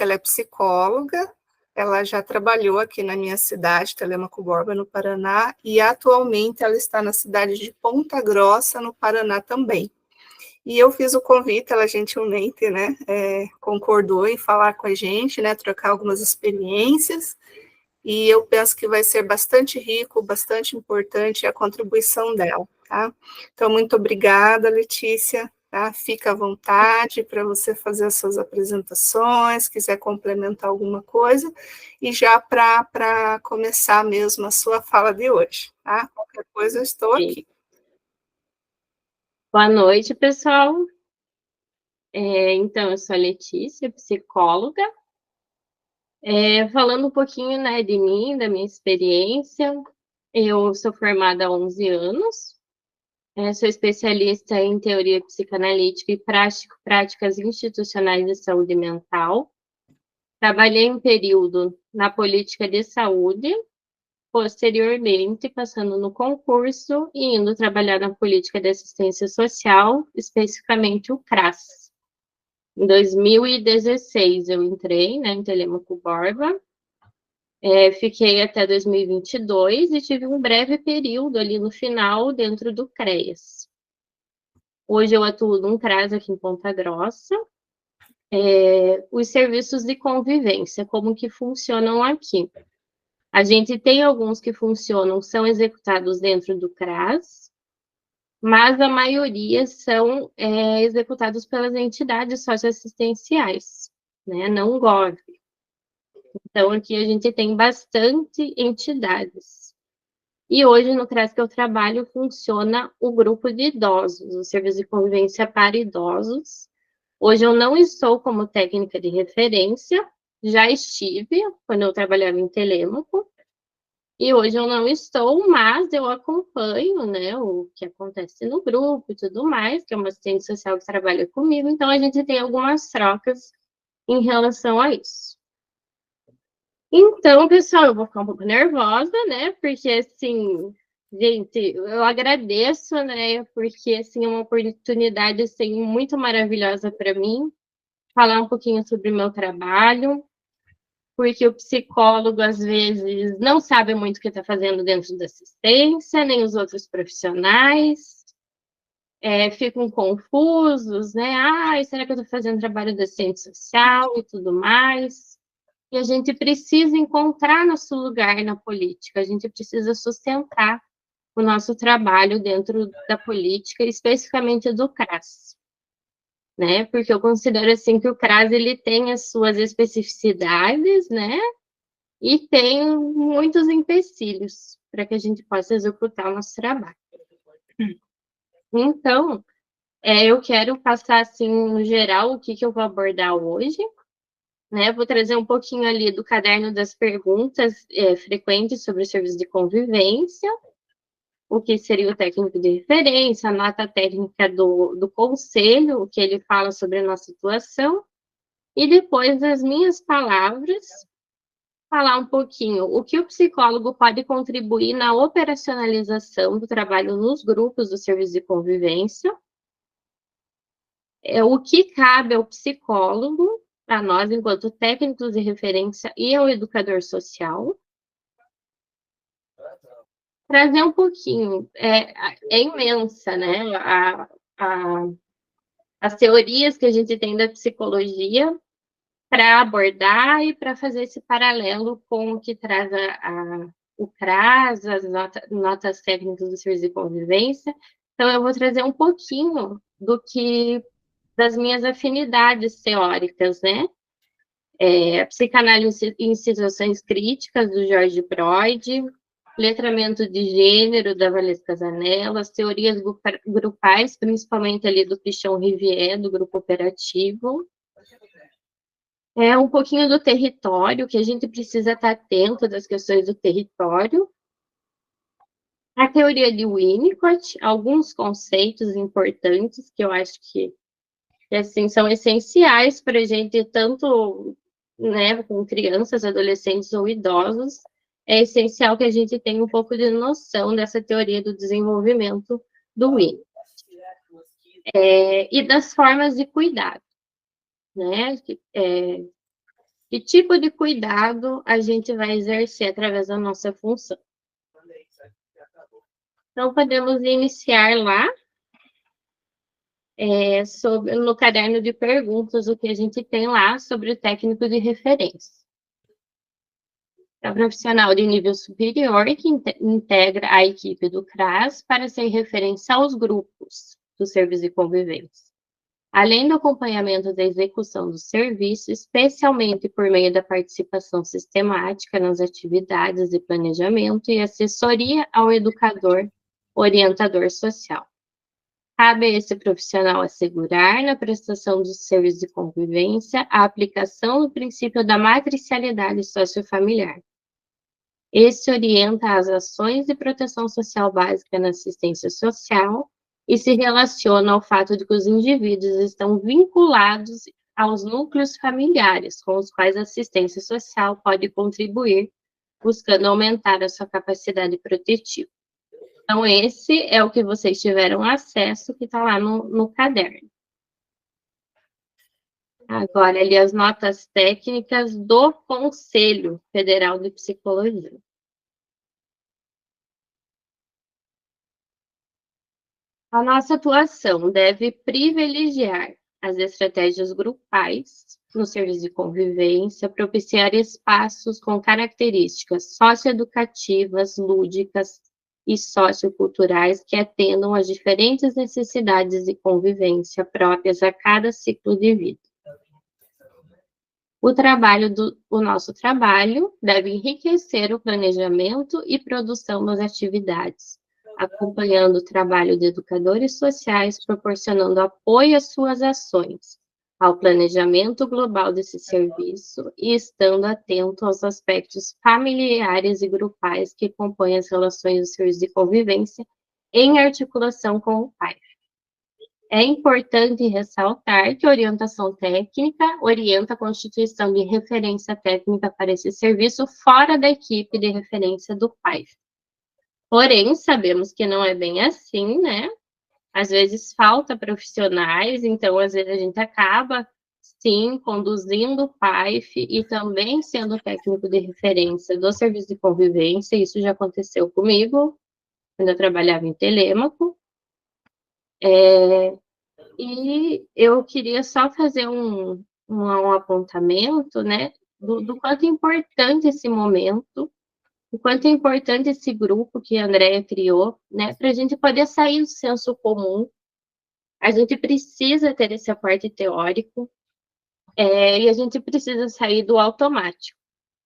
ela é psicóloga, ela já trabalhou aqui na minha cidade, Telêmaco Borba, no Paraná, e atualmente ela está na cidade de Ponta Grossa, no Paraná também. E eu fiz o convite, ela gentilmente, né, concordou em falar com a gente, né, trocar algumas experiências, e eu penso que vai ser bastante rico, bastante importante a contribuição dela, tá? Então, muito obrigada, Letícia, tá? Fica à vontade para você fazer as suas apresentações, quiser complementar alguma coisa, e já para começar mesmo a sua fala de hoje, tá? Qualquer coisa, eu estou aqui. Boa noite, pessoal. Então, eu sou a Letícia, psicóloga. Falando um pouquinho, né, de mim, da minha experiência, eu sou formada há 11 anos, sou especialista em teoria psicanalítica e práticas institucionais de saúde mental. Trabalhei um período na política de saúde, posteriormente passando no concurso e indo trabalhar na política de assistência social, especificamente o CRAS. Em 2016 eu entrei, né, em Telêmaco Borba, fiquei até 2022 e tive um breve período ali no final dentro do CREAS. Hoje eu atuo num CRAS aqui em Ponta Grossa. Os serviços de convivência, como que funcionam aqui? A gente tem alguns que funcionam, são executados dentro do CRAS, mas a maioria são executados pelas entidades socioassistenciais, né, não GOV. Então, aqui a gente tem bastante entidades. E hoje, no CRAS que eu trabalho, funciona o grupo de idosos, o serviço de convivência para idosos. Hoje eu não estou como técnica de referência, já estive quando eu trabalhava em Telêmaco, e hoje eu não estou, mas eu acompanho, né, o que acontece no grupo e tudo mais, que é uma assistente social que trabalha comigo, então a gente tem algumas trocas em relação a isso. Então, pessoal, eu vou ficar um pouco nervosa, né, porque, assim, gente, eu agradeço, né, porque, assim, é uma oportunidade, assim, muito maravilhosa para mim, falar um pouquinho sobre o meu trabalho, porque o psicólogo, às vezes, não sabe muito o que está fazendo dentro da assistência, nem os outros profissionais, ficam confusos, né? Será que eu estou fazendo trabalho de assistente social e tudo mais? E a gente precisa encontrar nosso lugar na política, a gente precisa sustentar o nosso trabalho dentro da política, especificamente do CRAS. Né? Porque eu considero assim que o CRAS ele tem as suas especificidades, né? E tem muitos empecilhos para que a gente possa executar o nosso trabalho. Então, eu quero passar assim no geral o que eu vou abordar hoje, né? Vou trazer um pouquinho ali do caderno das perguntas frequentes sobre o serviço de convivência, o que seria o técnico de referência, a nota técnica do conselho, o que ele fala sobre a nossa situação, e depois das minhas palavras, falar um pouquinho o que o psicólogo pode contribuir na operacionalização do trabalho nos grupos do serviço de convivência, o que cabe ao psicólogo, a nós, enquanto técnicos de referência, e ao educador social. Trazer um pouquinho, é imensa, né, as teorias que a gente tem da psicologia para abordar e para fazer esse paralelo com o que traz o CRAS, as notas técnicas do serviço de convivência. Então, eu vou trazer um pouquinho das minhas afinidades teóricas, né? A psicanálise em situações críticas, do George Freud, letramento de gênero, da Valesca Zanella, as teorias grupais, principalmente ali do Christian Rivière, do grupo operativo, um pouquinho do território, que a gente precisa estar atento das questões do território, a teoria de Winnicott, alguns conceitos importantes que eu acho que assim, são essenciais para a gente, tanto, né, com crianças, adolescentes ou idosos, é essencial que a gente tenha um pouco de noção dessa teoria do desenvolvimento do Winnicott. E das formas de cuidado, né? Que tipo de cuidado a gente vai exercer através da nossa função. Então, podemos iniciar lá, no caderno de perguntas, o que a gente tem lá sobre o técnico de referência. É um profissional de nível superior que integra a equipe do CRAS para ser referência aos grupos do serviço de convivência. Além do acompanhamento da execução do serviço, especialmente por meio da participação sistemática nas atividades de planejamento e assessoria ao educador, orientador social. Cabe a esse profissional assegurar, na prestação do serviço de convivência, a aplicação do princípio da matricialidade sociofamiliar. Este orienta as ações de proteção social básica na assistência social e se relaciona ao fato de que os indivíduos estão vinculados aos núcleos familiares, com os quais a assistência social pode contribuir, buscando aumentar a sua capacidade protetiva. Então, esse é o que vocês tiveram acesso, que está lá no caderno. Agora, ali as notas técnicas do Conselho Federal de Psicologia. A nossa atuação deve privilegiar as estratégias grupais no serviço de convivência, propiciar espaços com características socioeducativas, lúdicas e socioculturais que atendam às diferentes necessidades de convivência próprias a cada ciclo de vida. O nosso trabalho deve enriquecer o planejamento e produção das atividades, acompanhando o trabalho de educadores sociais, proporcionando apoio às suas ações, ao planejamento global desse serviço e estando atento aos aspectos familiares e grupais que compõem as relações do serviço de convivência em articulação com o pai. É importante ressaltar que a orientação técnica orienta a constituição de referência técnica para esse serviço fora da equipe de referência do pai. Porém, sabemos que não é bem assim, né? Às vezes falta profissionais, então às vezes a gente acaba, sim, conduzindo o PAIF e também sendo técnico de referência do serviço de convivência. Isso já aconteceu comigo, quando eu trabalhava em Telêmaco. E eu queria só fazer um apontamento, né, do quanto é importante esse momento, o quanto é importante esse grupo que a Andrea criou, né, para a gente poder sair do senso comum. A gente precisa ter esse aporte teórico, e a gente precisa sair do automático,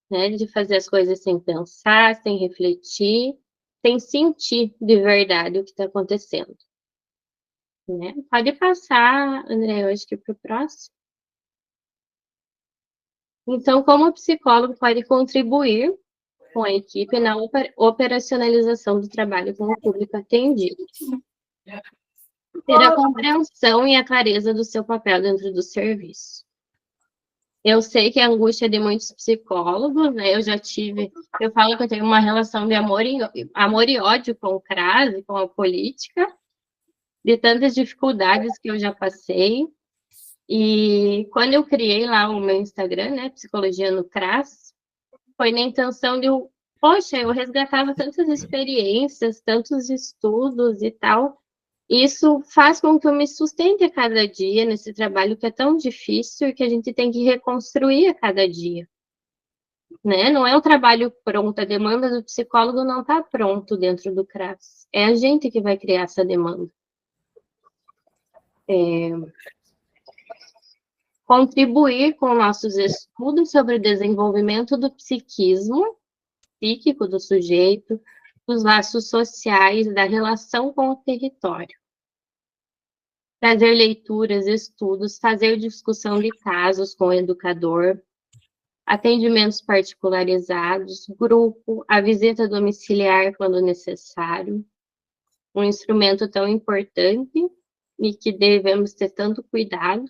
né, de fazer as coisas sem pensar, sem refletir, sem sentir de verdade o que está acontecendo. Né? Pode passar, André, eu acho que para o próximo. Então, como o psicólogo pode contribuir com a equipe na operacionalização do trabalho com o público atendido? Ter a compreensão e a clareza do seu papel dentro do serviço. Eu sei que a angústia é de muitos psicólogos, né? Eu falo que eu tenho uma relação de amor e ódio com o CRAS e com a política, de tantas dificuldades que eu já passei. E quando eu criei lá o meu Instagram, né, Psicologia no CRAS, foi na intenção de poxa, eu resgatava tantas experiências, tantos estudos e tal. Isso faz com que eu me sustente a cada dia nesse trabalho que é tão difícil e que a gente tem que reconstruir a cada dia. Né? Não é um trabalho pronto, a demanda do psicólogo não está pronto dentro do CRAS. É a gente que vai criar essa demanda. Contribuir com nossos estudos sobre o desenvolvimento do psiquismo, psíquico do sujeito, dos laços sociais, da relação com o território. Trazer leituras, estudos, fazer discussão de casos com o educador, atendimentos particularizados, grupo, a visita domiciliar quando necessário, um instrumento tão importante e que devemos ter tanto cuidado.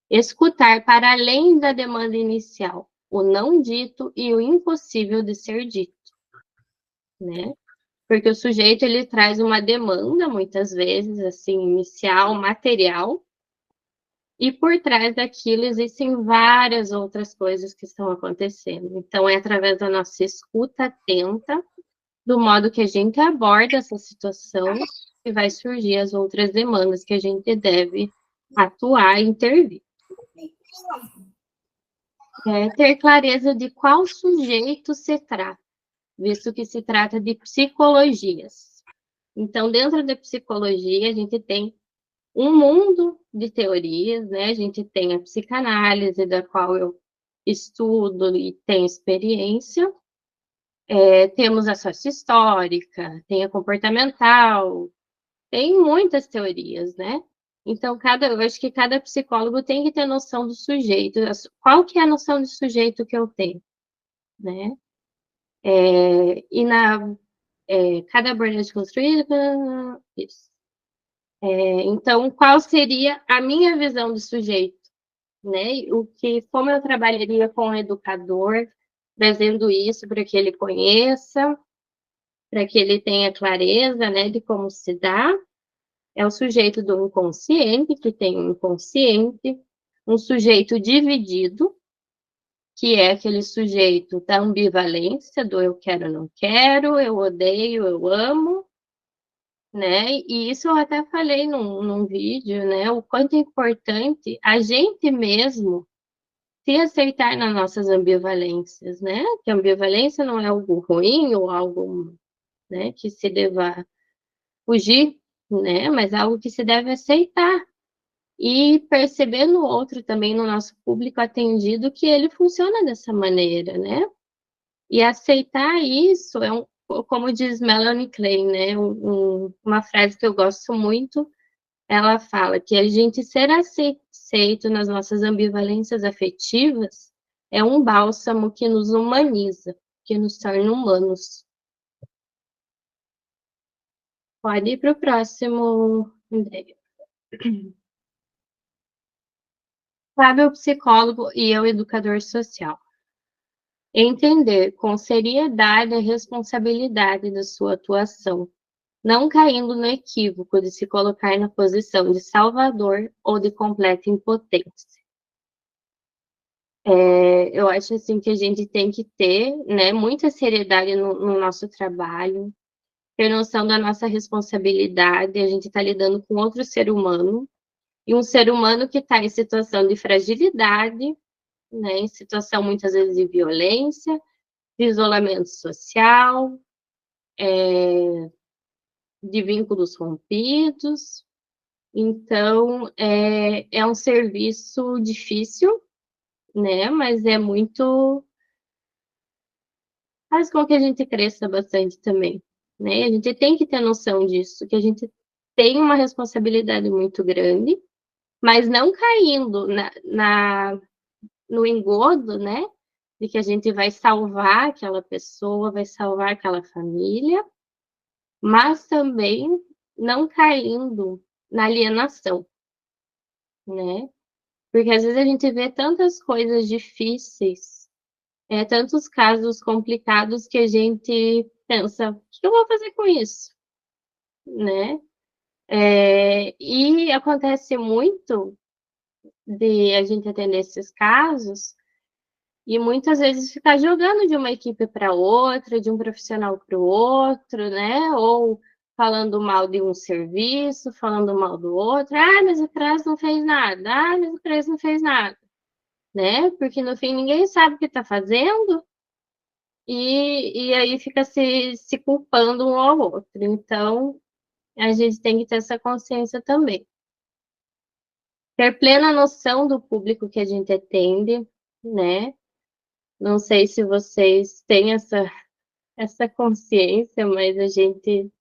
Escutar para além da demanda inicial, o não dito e o impossível de ser dito, né? Porque o sujeito, ele traz uma demanda, muitas vezes, assim, inicial, material, E por trás daquilo existem várias outras coisas que estão acontecendo. Então, é através da nossa escuta atenta, do modo que a gente aborda essa situação, que vai surgir as outras demandas que a gente deve atuar e intervir. Ter clareza de qual sujeito se trata, visto que se trata de psicologias. Então, dentro da psicologia, a gente tem um mundo de teorias, né? A gente tem a psicanálise, da qual eu estudo e tenho experiência. Temos a sócio-histórica, tem a comportamental, tem muitas teorias, né? Então, eu acho que cada psicólogo tem que ter noção do sujeito. Qual que é a noção de sujeito que eu tenho, né? E cada abordagem construída, isso. Então, qual seria a minha visão de sujeito, né? Como eu trabalharia com o educador, trazendo isso para que ele conheça, para que ele tenha clareza, né, de como se dá. É o sujeito do inconsciente, que tem um inconsciente, um sujeito dividido, que é aquele sujeito da ambivalência, do eu quero, não quero, eu odeio, eu amo, né? E isso eu até falei num vídeo, né? O quanto é importante a gente mesmo se aceitar nas nossas ambivalências, né? Que a ambivalência não é algo ruim ou algo, né, que se deva fugir, né? Mas algo que se deve aceitar e perceber no outro também, no nosso público atendido, que ele funciona dessa maneira, né? E aceitar isso como diz Melanie Klein, né? Uma frase que eu gosto muito, ela fala que a gente ser aceito nas nossas ambivalências afetivas é um bálsamo que nos humaniza, que nos torna humanos. Pode ir para o próximo, André. Sabe o psicólogo e eu educador social. Entender com seriedade a responsabilidade da sua atuação, não caindo no equívoco de se colocar na posição de salvador ou de completa impotência. Eu acho assim que a gente tem que ter, né, muita seriedade no nosso trabalho, ter noção da nossa responsabilidade, a gente está lidando com outro ser humano, e um ser humano que está em situação de fragilidade, né, em situação muitas vezes de violência, de isolamento social, de vínculos rompidos. Então, é um serviço difícil, né? Mas faz com que a gente cresça bastante também, né? A gente tem que ter noção disso, que a gente tem uma responsabilidade muito grande, mas não caindo no engodo, né? De que a gente vai salvar aquela pessoa, vai salvar aquela família, mas também não caindo na alienação, né? Porque às vezes a gente vê tantas coisas difíceis, tantos casos complicados que a gente pensa, o que eu vou fazer com isso, né? E acontece muito de a gente atender esses casos e muitas vezes ficar jogando de uma equipe para outra, de um profissional para o outro, né? Ou falando mal de um serviço, falando mal do outro. Ah, mas o CRAS não fez nada. Ah, mas o CRAS não fez nada. Né? Porque no fim ninguém sabe o que está fazendo e aí fica se culpando um ao outro. Então, a gente tem que ter essa consciência também. Ter plena noção do público que a gente atende, né? Não sei se vocês têm essa consciência, mas a gente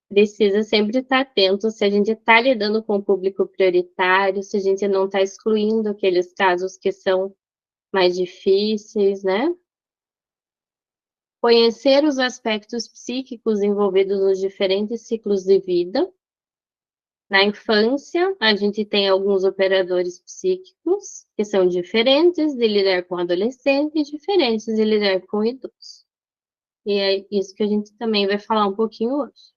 precisa sempre estar atento se a gente está lidando com o público prioritário, se a gente não está excluindo aqueles casos que são mais difíceis, né? Conhecer os aspectos psíquicos envolvidos nos diferentes ciclos de vida. Na infância, a gente tem alguns operadores psíquicos que são diferentes de lidar com adolescente e diferentes de lidar com idoso. E é isso que a gente também vai falar um pouquinho hoje.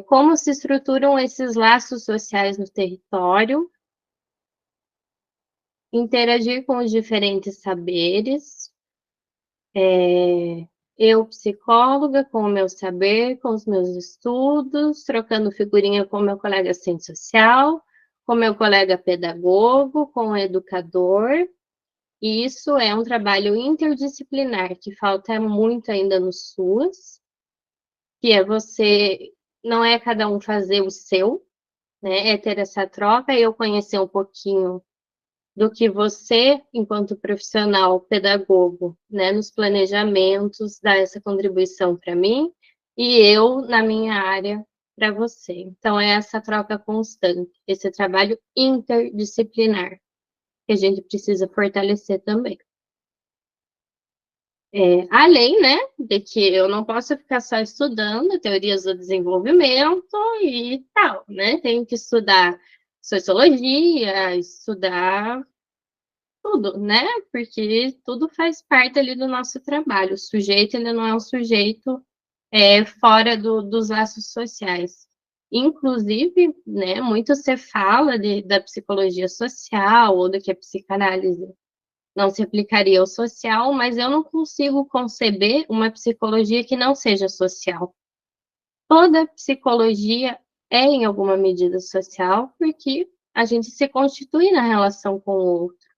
Como se estruturam esses laços sociais no território, interagir com os diferentes saberes, eu, psicóloga, com o meu saber, com os meus estudos, trocando figurinha com meu colega assistente social, com meu colega pedagogo, com o educador. E isso é um trabalho interdisciplinar, que falta muito ainda no SUS, que é você, não é cada um fazer o seu, né? É ter essa troca e eu conhecer um pouquinho do que você, enquanto profissional, pedagogo, né, nos planejamentos, dá essa contribuição para mim, e eu, na minha área, para você. Então, é essa troca constante, esse trabalho interdisciplinar, que a gente precisa fortalecer também. Além, né, de que eu não posso ficar só estudando teorias do desenvolvimento e tal, né? Tenho que estudar sociologia, estudar tudo, né? Porque tudo faz parte ali do nosso trabalho. O sujeito, ele não é um sujeito fora dos laços sociais. Inclusive, né, muito se fala da psicologia social ou do que a psicanálise não se aplicaria ao social, mas eu não consigo conceber uma psicologia que não seja social. Toda psicologia é, em alguma medida, social, porque a gente se constitui na relação com o outro.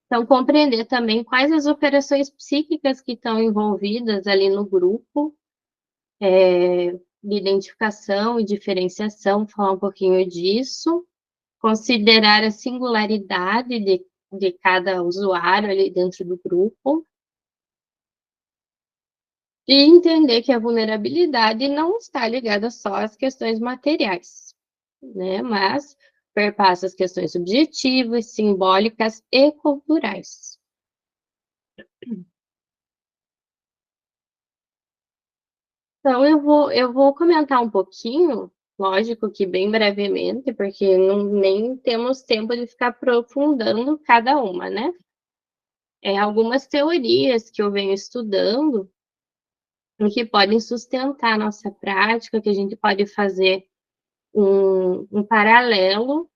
Então, compreender também quais as operações psíquicas que estão envolvidas ali no grupo, de identificação e diferenciação, falar um pouquinho disso, considerar a singularidade de cada usuário ali dentro do grupo, e entender que a vulnerabilidade não está ligada só às questões materiais, né? Mas perpassa as questões subjetivas, simbólicas e culturais. Então, eu vou comentar um pouquinho, lógico que bem brevemente, porque nem temos tempo de ficar aprofundando cada uma, né? Algumas teorias que eu venho estudando e que podem sustentar a nossa prática, que a gente pode fazer um paralelo,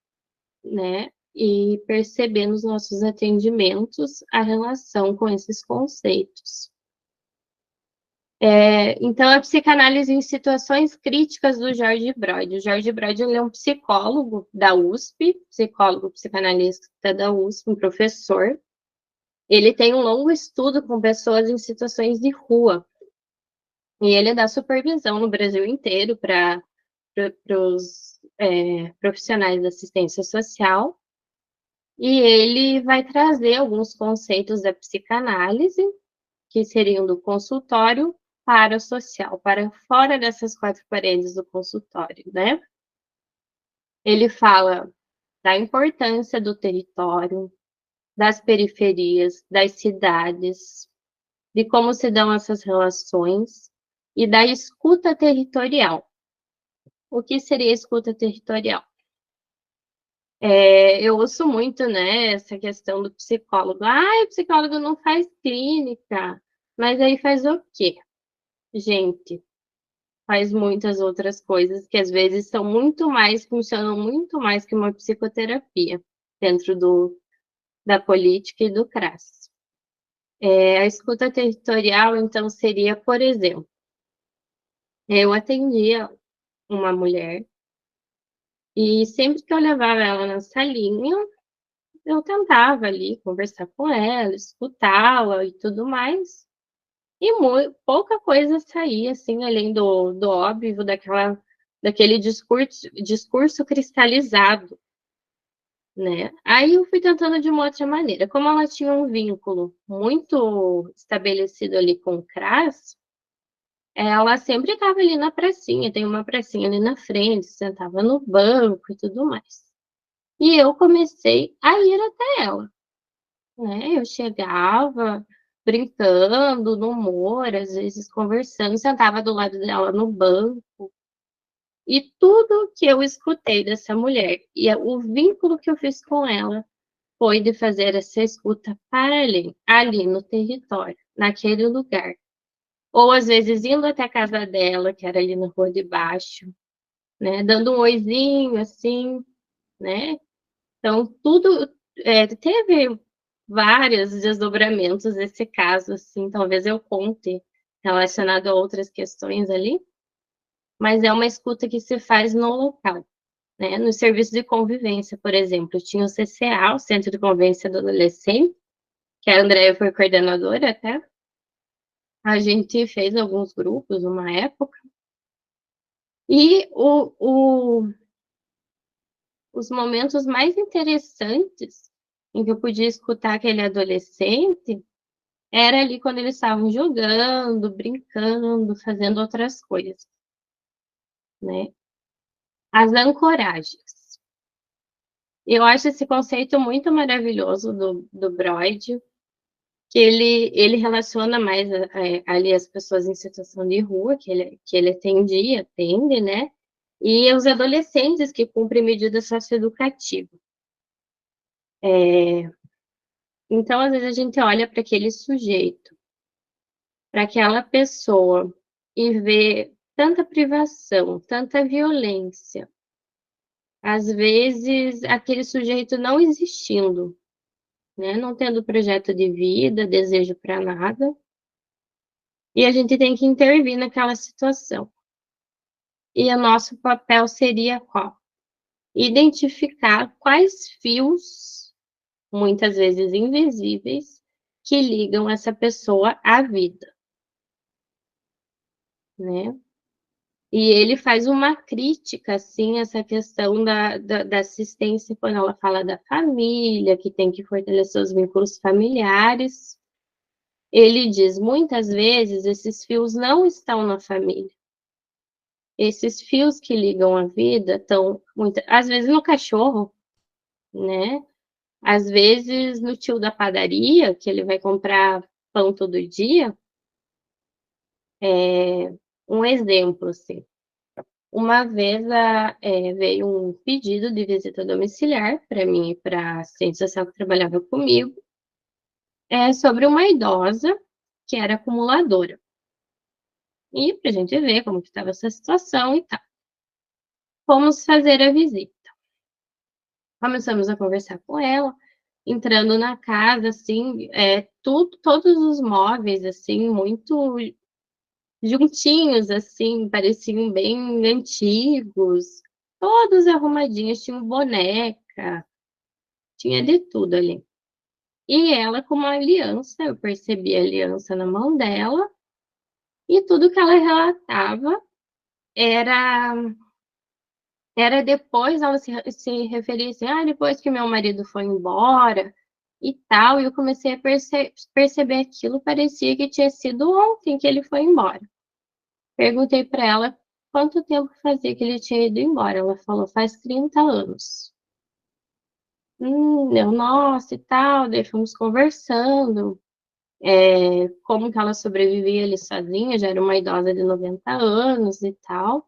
né? E perceber nos nossos atendimentos a relação com esses conceitos. Então, a psicanálise em situações críticas do Jorge Brod. O Jorge Brod, ele é um psicólogo da USP, psicólogo psicanalista da USP, um professor. Ele tem um longo estudo com pessoas em situações de rua. E ele dá supervisão no Brasil inteiro para os profissionais da assistência social. E ele vai trazer alguns conceitos da psicanálise, que seriam do consultório para o social, para fora dessas quatro paredes do consultório, né? Ele fala da importância do território, das periferias, das cidades, de como se dão essas relações e da escuta territorial. O que seria escuta territorial? Eu ouço muito, né, essa questão do psicólogo. O psicólogo não faz clínica, mas aí faz o quê? Gente, faz muitas outras coisas que às vezes são muito mais, funcionam muito mais que uma psicoterapia dentro da política e do CRAS. A escuta territorial, então, seria, por exemplo, eu atendia uma mulher e sempre que eu levava ela na salinha, eu tentava ali conversar com ela, escutá-la e tudo mais. E pouca coisa saía, assim, além do óbvio, daquele discurso cristalizado, né? Aí eu fui tentando de uma outra maneira. Como ela tinha um vínculo muito estabelecido ali com o CRAS, ela sempre estava ali na pracinha, tem uma pracinha ali na frente, sentava no banco e tudo mais. E eu comecei a ir até ela, né? Eu chegava brincando, no humor, às vezes conversando, sentava do lado dela no banco. E tudo que eu escutei dessa mulher e o vínculo que eu fiz com ela foi de fazer essa escuta para ali no território, naquele lugar. ou às vezes indo até a casa dela, que era ali na rua de baixo, né, dando um oizinho, assim, né. Então tudo teve vários desdobramentos desse caso, assim, talvez eu conte relacionado a outras questões ali, mas é uma escuta que se faz no local, né. No serviço de convivência, por exemplo, tinha o CCA, o Centro de Convivência do Adolescente, que a Andréia foi coordenadora até. A gente fez alguns grupos uma época, e os momentos mais interessantes em que eu podia escutar aquele adolescente, era ali quando eles estavam jogando, brincando, fazendo outras coisas, né. As ancoragens. Eu acho esse conceito muito maravilhoso do Broyd, que ele relaciona mais ali as pessoas em situação de rua, que ele atendia, atende, né, e os adolescentes que cumprem medida socioeducativa. Então, às vezes, a gente olha para aquele sujeito, para aquela pessoa, e vê tanta privação, tanta violência, às vezes aquele sujeito não existindo, né, não tendo projeto de vida, desejo para nada, e a gente tem que intervir naquela situação. E o nosso papel seria qual? Identificar quais fios, muitas vezes invisíveis, que ligam essa pessoa à vida, né. E ele faz uma crítica, assim, essa questão da assistência, quando ela fala da família, que tem que fortalecer os vínculos familiares. Ele diz: "Muitas vezes esses fios não estão na família. Esses fios que ligam a vida estão às vezes no cachorro, né, às vezes no tio da padaria, que ele vai comprar pão todo dia". Um exemplo, assim, uma vez veio um pedido de visita domiciliar para mim e pra assistente social que trabalhava comigo, sobre uma idosa que era acumuladora. E para a gente ver como que estava essa situação e tal. Fomos fazer a visita. Começamos a conversar com ela, entrando na casa, assim, todos os móveis, assim, muito juntinhos, assim, pareciam bem antigos, todos arrumadinhos, tinha boneca, tinha de tudo ali. E ela com uma aliança, eu percebi a aliança na mão dela, e tudo que ela relatava era depois ela se referia assim: "Ah, depois que meu marido foi embora e tal", e eu comecei a perceber aquilo, parecia que tinha sido ontem que ele foi embora. Perguntei para ela quanto tempo fazia que ele tinha ido embora, ela falou: "Faz 30 anos". Eu: "Nossa", e tal, daí fomos conversando, como que ela sobrevivia ali sozinha, já era uma idosa de 90 anos e tal.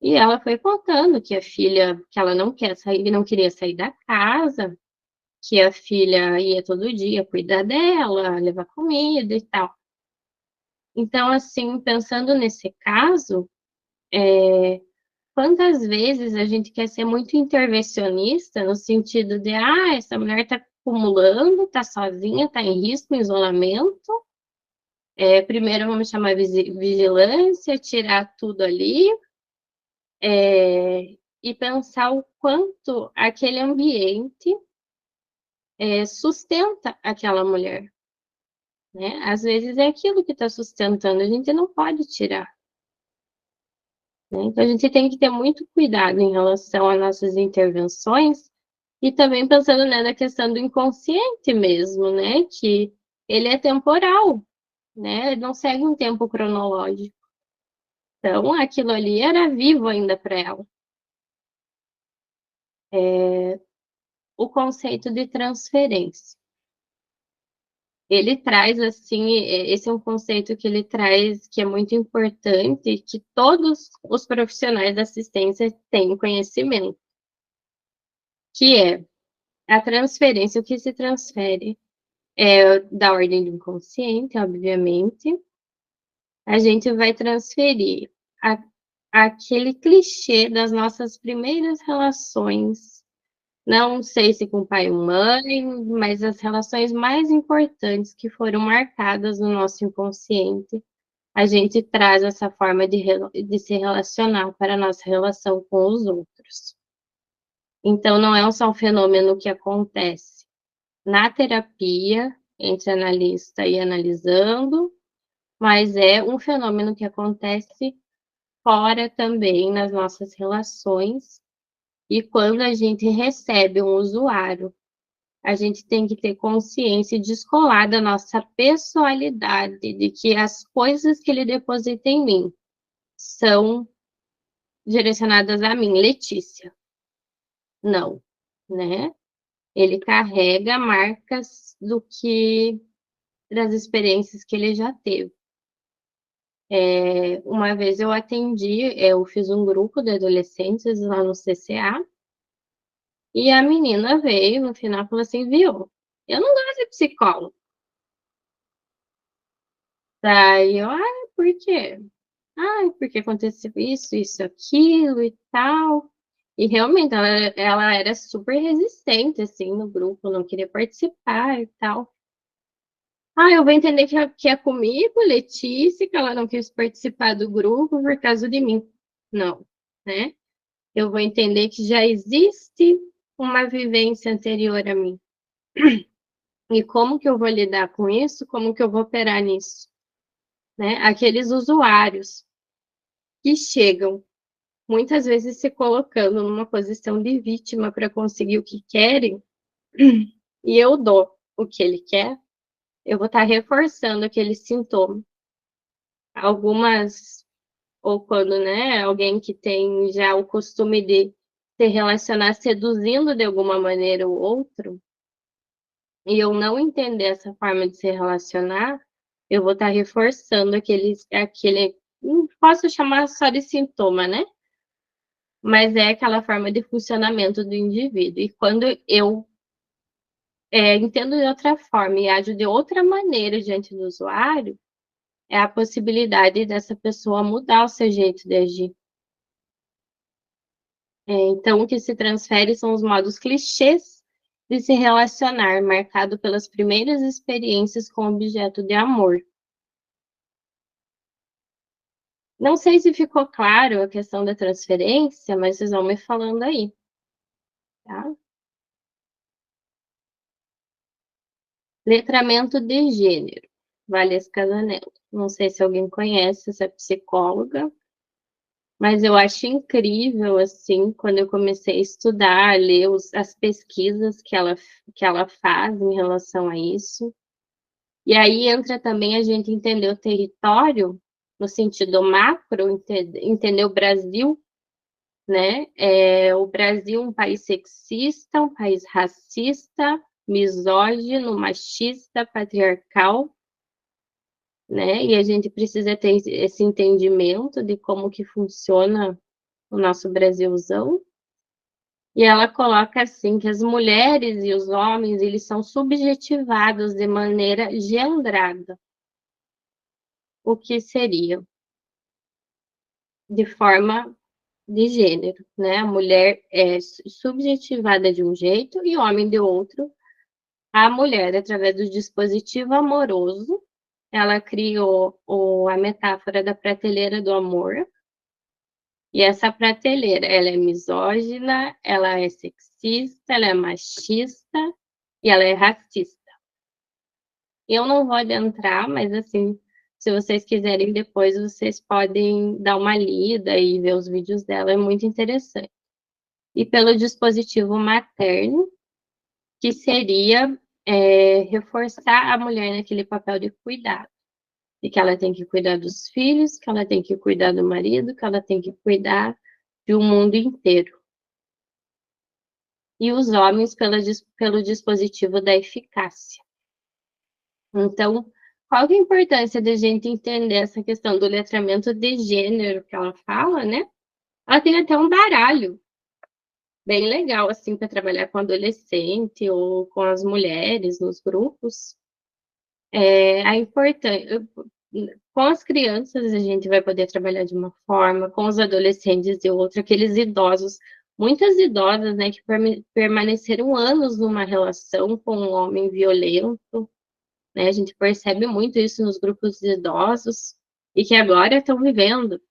E ela foi contando que a filha que ela não queria sair da casa, que a filha ia todo dia cuidar dela, levar comida e tal. Então, assim, pensando nesse caso, quantas vezes a gente quer ser muito intervencionista no sentido de: "Ah, essa mulher está acumulando, está sozinha, está em risco, em isolamento, primeiro vamos chamar vigilância, tirar tudo ali", e pensar o quanto aquele ambiente, sustenta aquela mulher, né. Às vezes é aquilo que está sustentando, a gente não pode tirar, né. Então a gente tem que ter muito cuidado em relação às nossas intervenções, e também pensando, né, na questão do inconsciente mesmo, né, que ele é temporal, né, ele não segue um tempo cronológico. Então aquilo ali era vivo ainda para ela. O conceito de transferência. Ele traz, assim, esse é um conceito que ele traz, que é muito importante, que todos os profissionais da assistência têm conhecimento, que é a transferência, o que se transfere é da ordem do inconsciente, obviamente, a gente vai transferir aquele clichê das nossas primeiras relações, não sei se com pai ou mãe, mas as relações mais importantes que foram marcadas no nosso inconsciente, a gente traz essa forma de se relacionar para a nossa relação com os outros. Então, não é só um fenômeno que acontece na terapia, entre analista e analisando, mas é um fenômeno que acontece fora também nas nossas relações. E quando a gente recebe um usuário, a gente tem que ter consciência e descolar da nossa pessoalidade, de que as coisas que ele deposita em mim são direcionadas a mim, Letícia. Não, né? Ele carrega marcas das experiências que ele já teve. Uma vez eu fiz um grupo de adolescentes lá no CCA, e a menina veio no final e falou assim, viu, eu não gosto de psicólogo. Daí eu, por quê? Porque aconteceu isso, aquilo e tal. E realmente ela era super resistente, assim, no grupo, não queria participar e tal. Eu vou entender que é comigo, Letícia, que ela não quis participar do grupo por causa de mim. Não, né? Eu vou entender que já existe uma vivência anterior a mim. E como que eu vou lidar com isso? Como que eu vou operar nisso? Né? Aqueles usuários que chegam, muitas vezes se colocando numa posição de vítima para conseguir o que querem, e eu dou o que ele quer, eu vou estar reforçando aquele sintoma. Ou quando, né, alguém que tem já o costume de se relacionar seduzindo de alguma maneira o outro, e eu não entender essa forma de se relacionar, eu vou estar reforçando não posso chamar só de sintoma, né? Mas é aquela forma de funcionamento do indivíduo. E quando eu entendo de outra forma e ajo de outra maneira diante do usuário, é a possibilidade dessa pessoa mudar o seu jeito de agir. Então, o que se transfere são os modos clichês de se relacionar, marcado pelas primeiras experiências com objeto de amor. Não sei se ficou claro a questão da transferência, mas vocês vão me falando aí, tá? Letramento de gênero, Valesca Casanello. Não sei se alguém conhece essa psicóloga, mas eu acho incrível, assim, quando eu comecei a estudar, a ler as pesquisas que ela faz em relação a isso. E aí entra também a gente entender o território, no sentido macro, entender o Brasil, né? O Brasil um país sexista, um país racista, misógino, machista, patriarcal, né? E a gente precisa ter esse entendimento de como que funciona o nosso Brasilzão. E ela coloca assim que as mulheres e os homens, eles são subjetivados de maneira gendrada. O que seria? De forma de gênero, né? A mulher é subjetivada de um jeito e o homem de outro. A mulher, através do dispositivo amoroso, ela criou a metáfora da prateleira do amor. E essa prateleira, ela é misógina, ela é sexista, ela é machista e ela é racista. Eu não vou adentrar, mas assim, se vocês quiserem depois, vocês podem dar uma lida e ver os vídeos dela, é muito interessante. E pelo dispositivo materno, que seria reforçar a mulher naquele papel de cuidado. E que ela tem que cuidar dos filhos, que ela tem que cuidar do marido, que ela tem que cuidar do mundo inteiro. E os homens pelo dispositivo da eficácia. Então, qual que é a importância da gente entender essa questão do letramento de gênero que ela fala, né? Ela tem até um baralho bem legal, assim, para trabalhar com adolescente ou com as mulheres nos grupos. A importância... com as crianças a gente vai poder trabalhar de uma forma, com os adolescentes de outra, aqueles idosos, muitas idosas, né, que permaneceram anos numa relação com um homem violento, né, a gente percebe muito isso nos grupos de idosos, e que agora estão vivendo,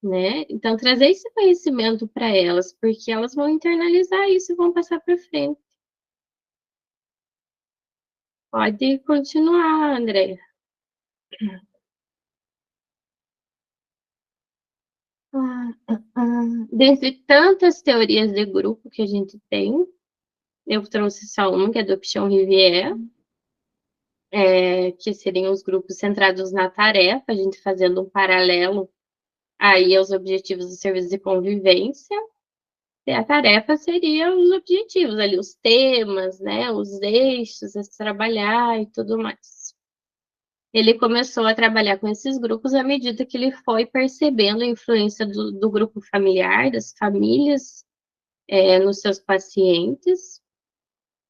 né, então trazer esse conhecimento para elas, porque elas vão internalizar isso e vão passar para frente. Pode continuar, André. Dentre tantas teorias de grupo que a gente tem, eu trouxe só uma, que é do Pichon-Rivière, que seriam os grupos centrados na tarefa, a gente fazendo um paralelo aí aos objetivos do serviço de convivência, e a tarefa seria os objetivos ali, os temas, né, os eixos a se trabalhar e tudo mais. Ele começou a trabalhar com esses grupos à medida que ele foi percebendo a influência do grupo familiar, das famílias, nos seus pacientes.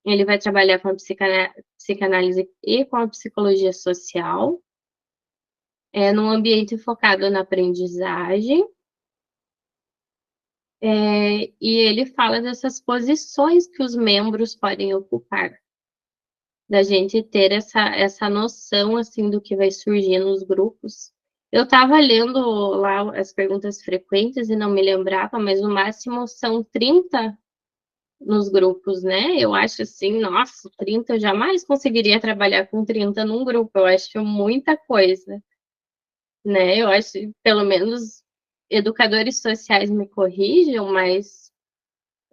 Ele vai trabalhar com a psicanálise e com a psicologia social, num ambiente focado na aprendizagem. E ele fala dessas posições que os membros podem ocupar, da gente ter essa noção, assim, do que vai surgir nos grupos. Eu estava lendo lá as perguntas frequentes e não me lembrava, mas no máximo são 30 nos grupos, né? Eu acho assim, nossa, 30 eu jamais conseguiria trabalhar com 30 num grupo, eu acho muita coisa, né? Eu acho, pelo menos, educadores sociais me corrijam, mas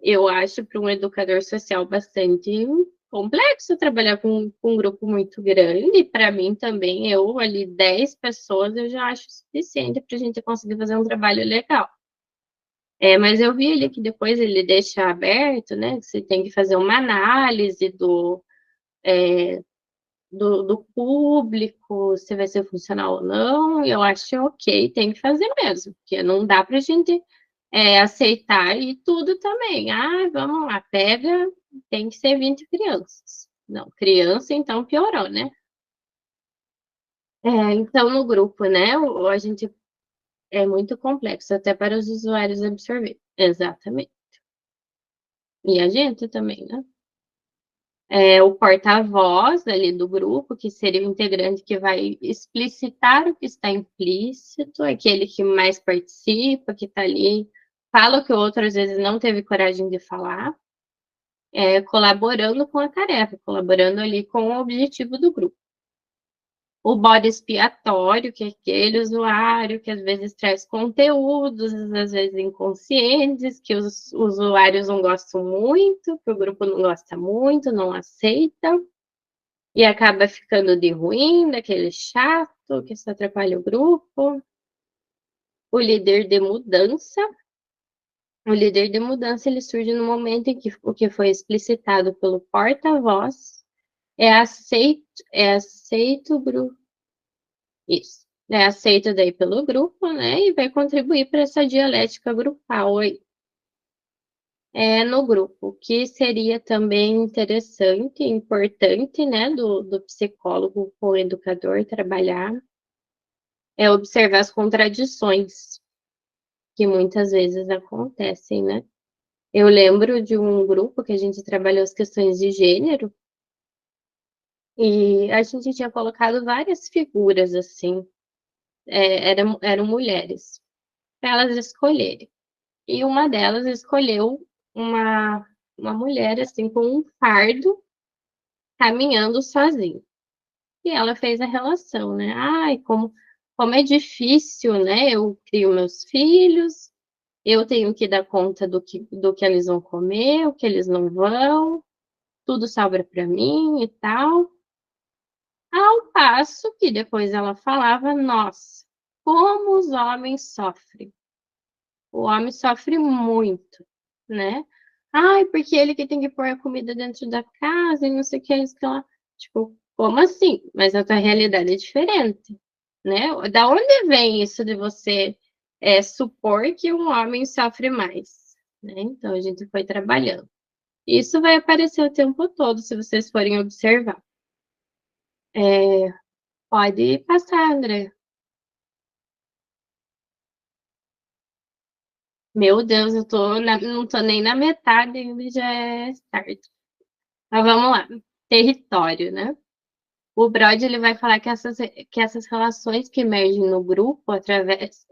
eu acho para um educador social bastante complexo trabalhar com um grupo muito grande. Para mim também, eu ali 10 pessoas, eu já acho suficiente para a gente conseguir fazer um trabalho legal. Mas eu vi ali que depois ele deixa aberto, né? Que você tem que fazer uma análise do público, se vai ser funcional ou não. E eu acho ok, tem que fazer mesmo, porque não dá para a gente aceitar e tudo também. Ah, vamos lá, pega, tem que ser 20 crianças. Não, criança, então piorou, né? Então, no grupo, né, a gente é muito complexo, até para os usuários absorver. Exatamente. E a gente também, né? O porta-voz ali do grupo, que seria o integrante que vai explicitar o que está implícito, aquele que mais participa, que está ali, fala o que o outro às vezes não teve coragem de falar, colaborando com a tarefa, colaborando ali com o objetivo do grupo. O bode expiatório, que é aquele usuário que às vezes traz conteúdos, às vezes inconscientes, que os usuários não gostam muito, que o grupo não gosta muito, não aceita, e acaba ficando de ruim, daquele chato, que só atrapalha o grupo. O líder de mudança. O líder de mudança, ele surge no momento em que o que foi explicitado pelo porta-voz é aceito isso. É aceito daí pelo grupo, né? E vai contribuir para essa dialética grupal aí. No grupo, que seria também interessante, importante, né, do psicólogo com o educador trabalhar, observar as contradições que muitas vezes acontecem, né? Eu lembro de um grupo que a gente trabalhou as questões de gênero, e a gente tinha colocado várias figuras, assim, eram mulheres, para elas escolherem. E uma delas escolheu uma mulher, assim, com um fardo, caminhando sozinha. E ela fez a relação, né? Ai, como é difícil, né? Eu crio meus filhos, eu tenho que dar conta do que eles vão comer, o que eles não vão, tudo sobra para mim e tal. Ao passo que depois ela falava, nossa, como os homens sofrem. O homem sofre muito, né? Ai, porque ele que tem que pôr a comida dentro da casa e não sei o que, isso que lá. Tipo, como assim? Mas a tua realidade é diferente, né? Da onde vem isso de você supor que um homem sofre mais, né? Então, a gente foi trabalhando. Isso vai aparecer o tempo todo, se vocês forem observar. Pode passar, André. Meu Deus, não tô nem na metade ainda, já é tarde. Mas vamos lá. Território, né? O Brod ele vai falar que essas relações que emergem no grupo através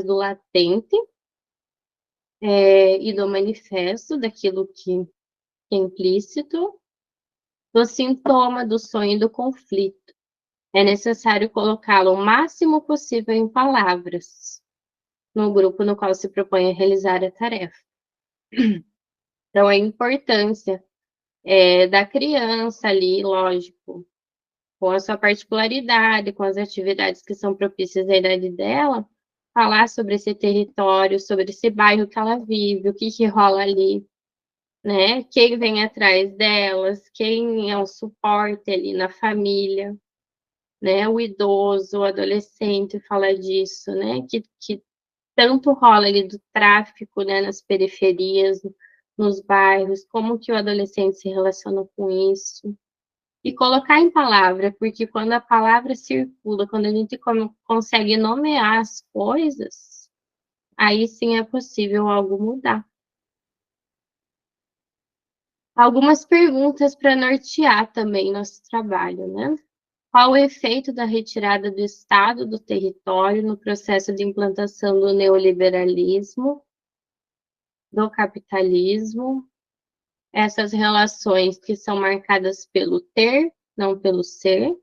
do latente e do manifesto, daquilo que é implícito, do sintoma, do sonho e do conflito. É necessário colocá-lo o máximo possível em palavras no grupo no qual se propõe a realizar a tarefa. Então, a importância da criança ali, lógico, com a sua particularidade, com as atividades que são propícias à idade dela, falar sobre esse território, sobre esse bairro que ela vive, o que rola ali, né? Quem vem atrás delas, quem é o suporte ali na família, né? O idoso, o adolescente fala disso, né? Que tanto rola ali do tráfico, né? Nas periferias, nos bairros, como que o adolescente se relaciona com isso. E colocar em palavra, porque quando a palavra circula, quando a gente consegue nomear as coisas, aí sim é possível algo mudar. Algumas perguntas para nortear também nosso trabalho, né? Qual o efeito da retirada do Estado do território no processo de implantação do neoliberalismo, do capitalismo, essas relações que são marcadas pelo ter, não pelo ser,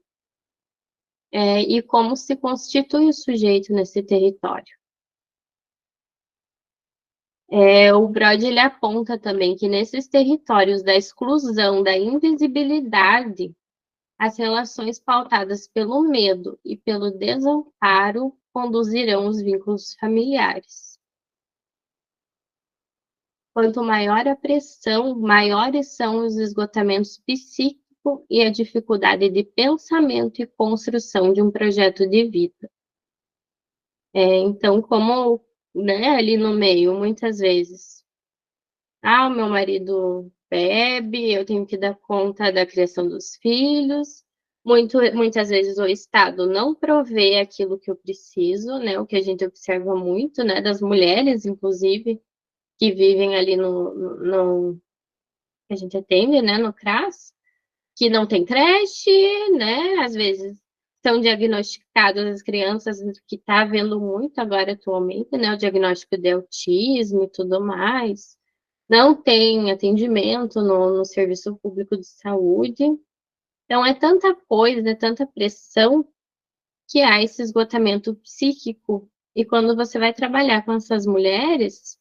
e como se constitui o sujeito nesse território. O Brod ele aponta também que nesses territórios da exclusão, da invisibilidade, as relações pautadas pelo medo e pelo desamparo conduzirão os vínculos familiares. Quanto maior a pressão, maiores são os esgotamentos psíquicos e a dificuldade de pensamento e construção de um projeto de vida. Então, como, né, ali no meio, muitas vezes, o meu marido bebe, eu tenho que dar conta da criação dos filhos, muitas vezes o Estado não provê aquilo que eu preciso, né, o que a gente observa muito, né, das mulheres, inclusive, que vivem ali no que a gente atende, né, no CRAS, que não tem creche, né, às vezes são diagnosticadas as crianças, que está havendo muito agora atualmente, né, o diagnóstico de autismo e tudo mais, não tem atendimento no serviço público de saúde, então é tanta coisa, é tanta pressão, que há esse esgotamento psíquico, e quando você vai trabalhar com essas mulheres,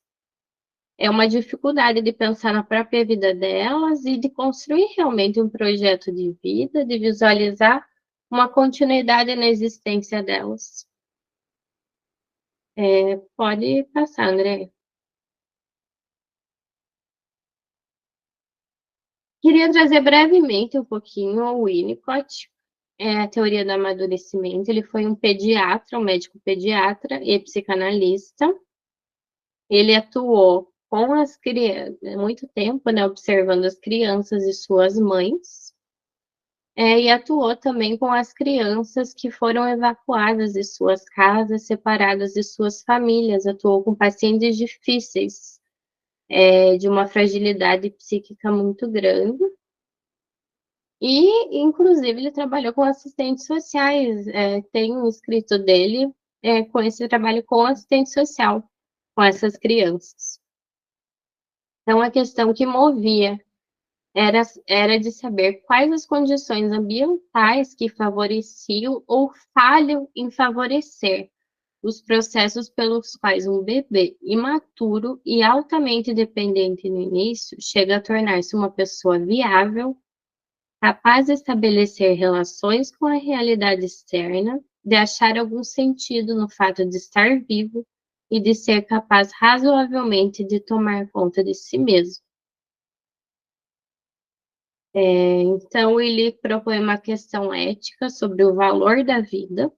é uma dificuldade de pensar na própria vida delas e de construir realmente um projeto de vida, de visualizar uma continuidade na existência delas. Pode passar, André. Queria trazer brevemente um pouquinho o Winnicott, a teoria do amadurecimento. Ele foi um pediatra, um médico pediatra e psicanalista. Ele atuou com as crianças, muito tempo, né, observando as crianças e suas mães, e atuou também com as crianças que foram evacuadas de suas casas, separadas de suas famílias, atuou com pacientes difíceis, de uma fragilidade psíquica muito grande, e, inclusive, ele trabalhou com assistentes sociais, tem um escrito dele com esse trabalho com assistente social, com essas crianças. Então, a questão que movia era de saber quais as condições ambientais que favoreciam ou falham em favorecer os processos pelos quais um bebê imaturo e altamente dependente no início chega a tornar-se uma pessoa viável, capaz de estabelecer relações com a realidade externa, de achar algum sentido no fato de estar vivo e de ser capaz razoavelmente de tomar conta de si mesmo. Então, ele propõe uma questão ética sobre o valor da vida,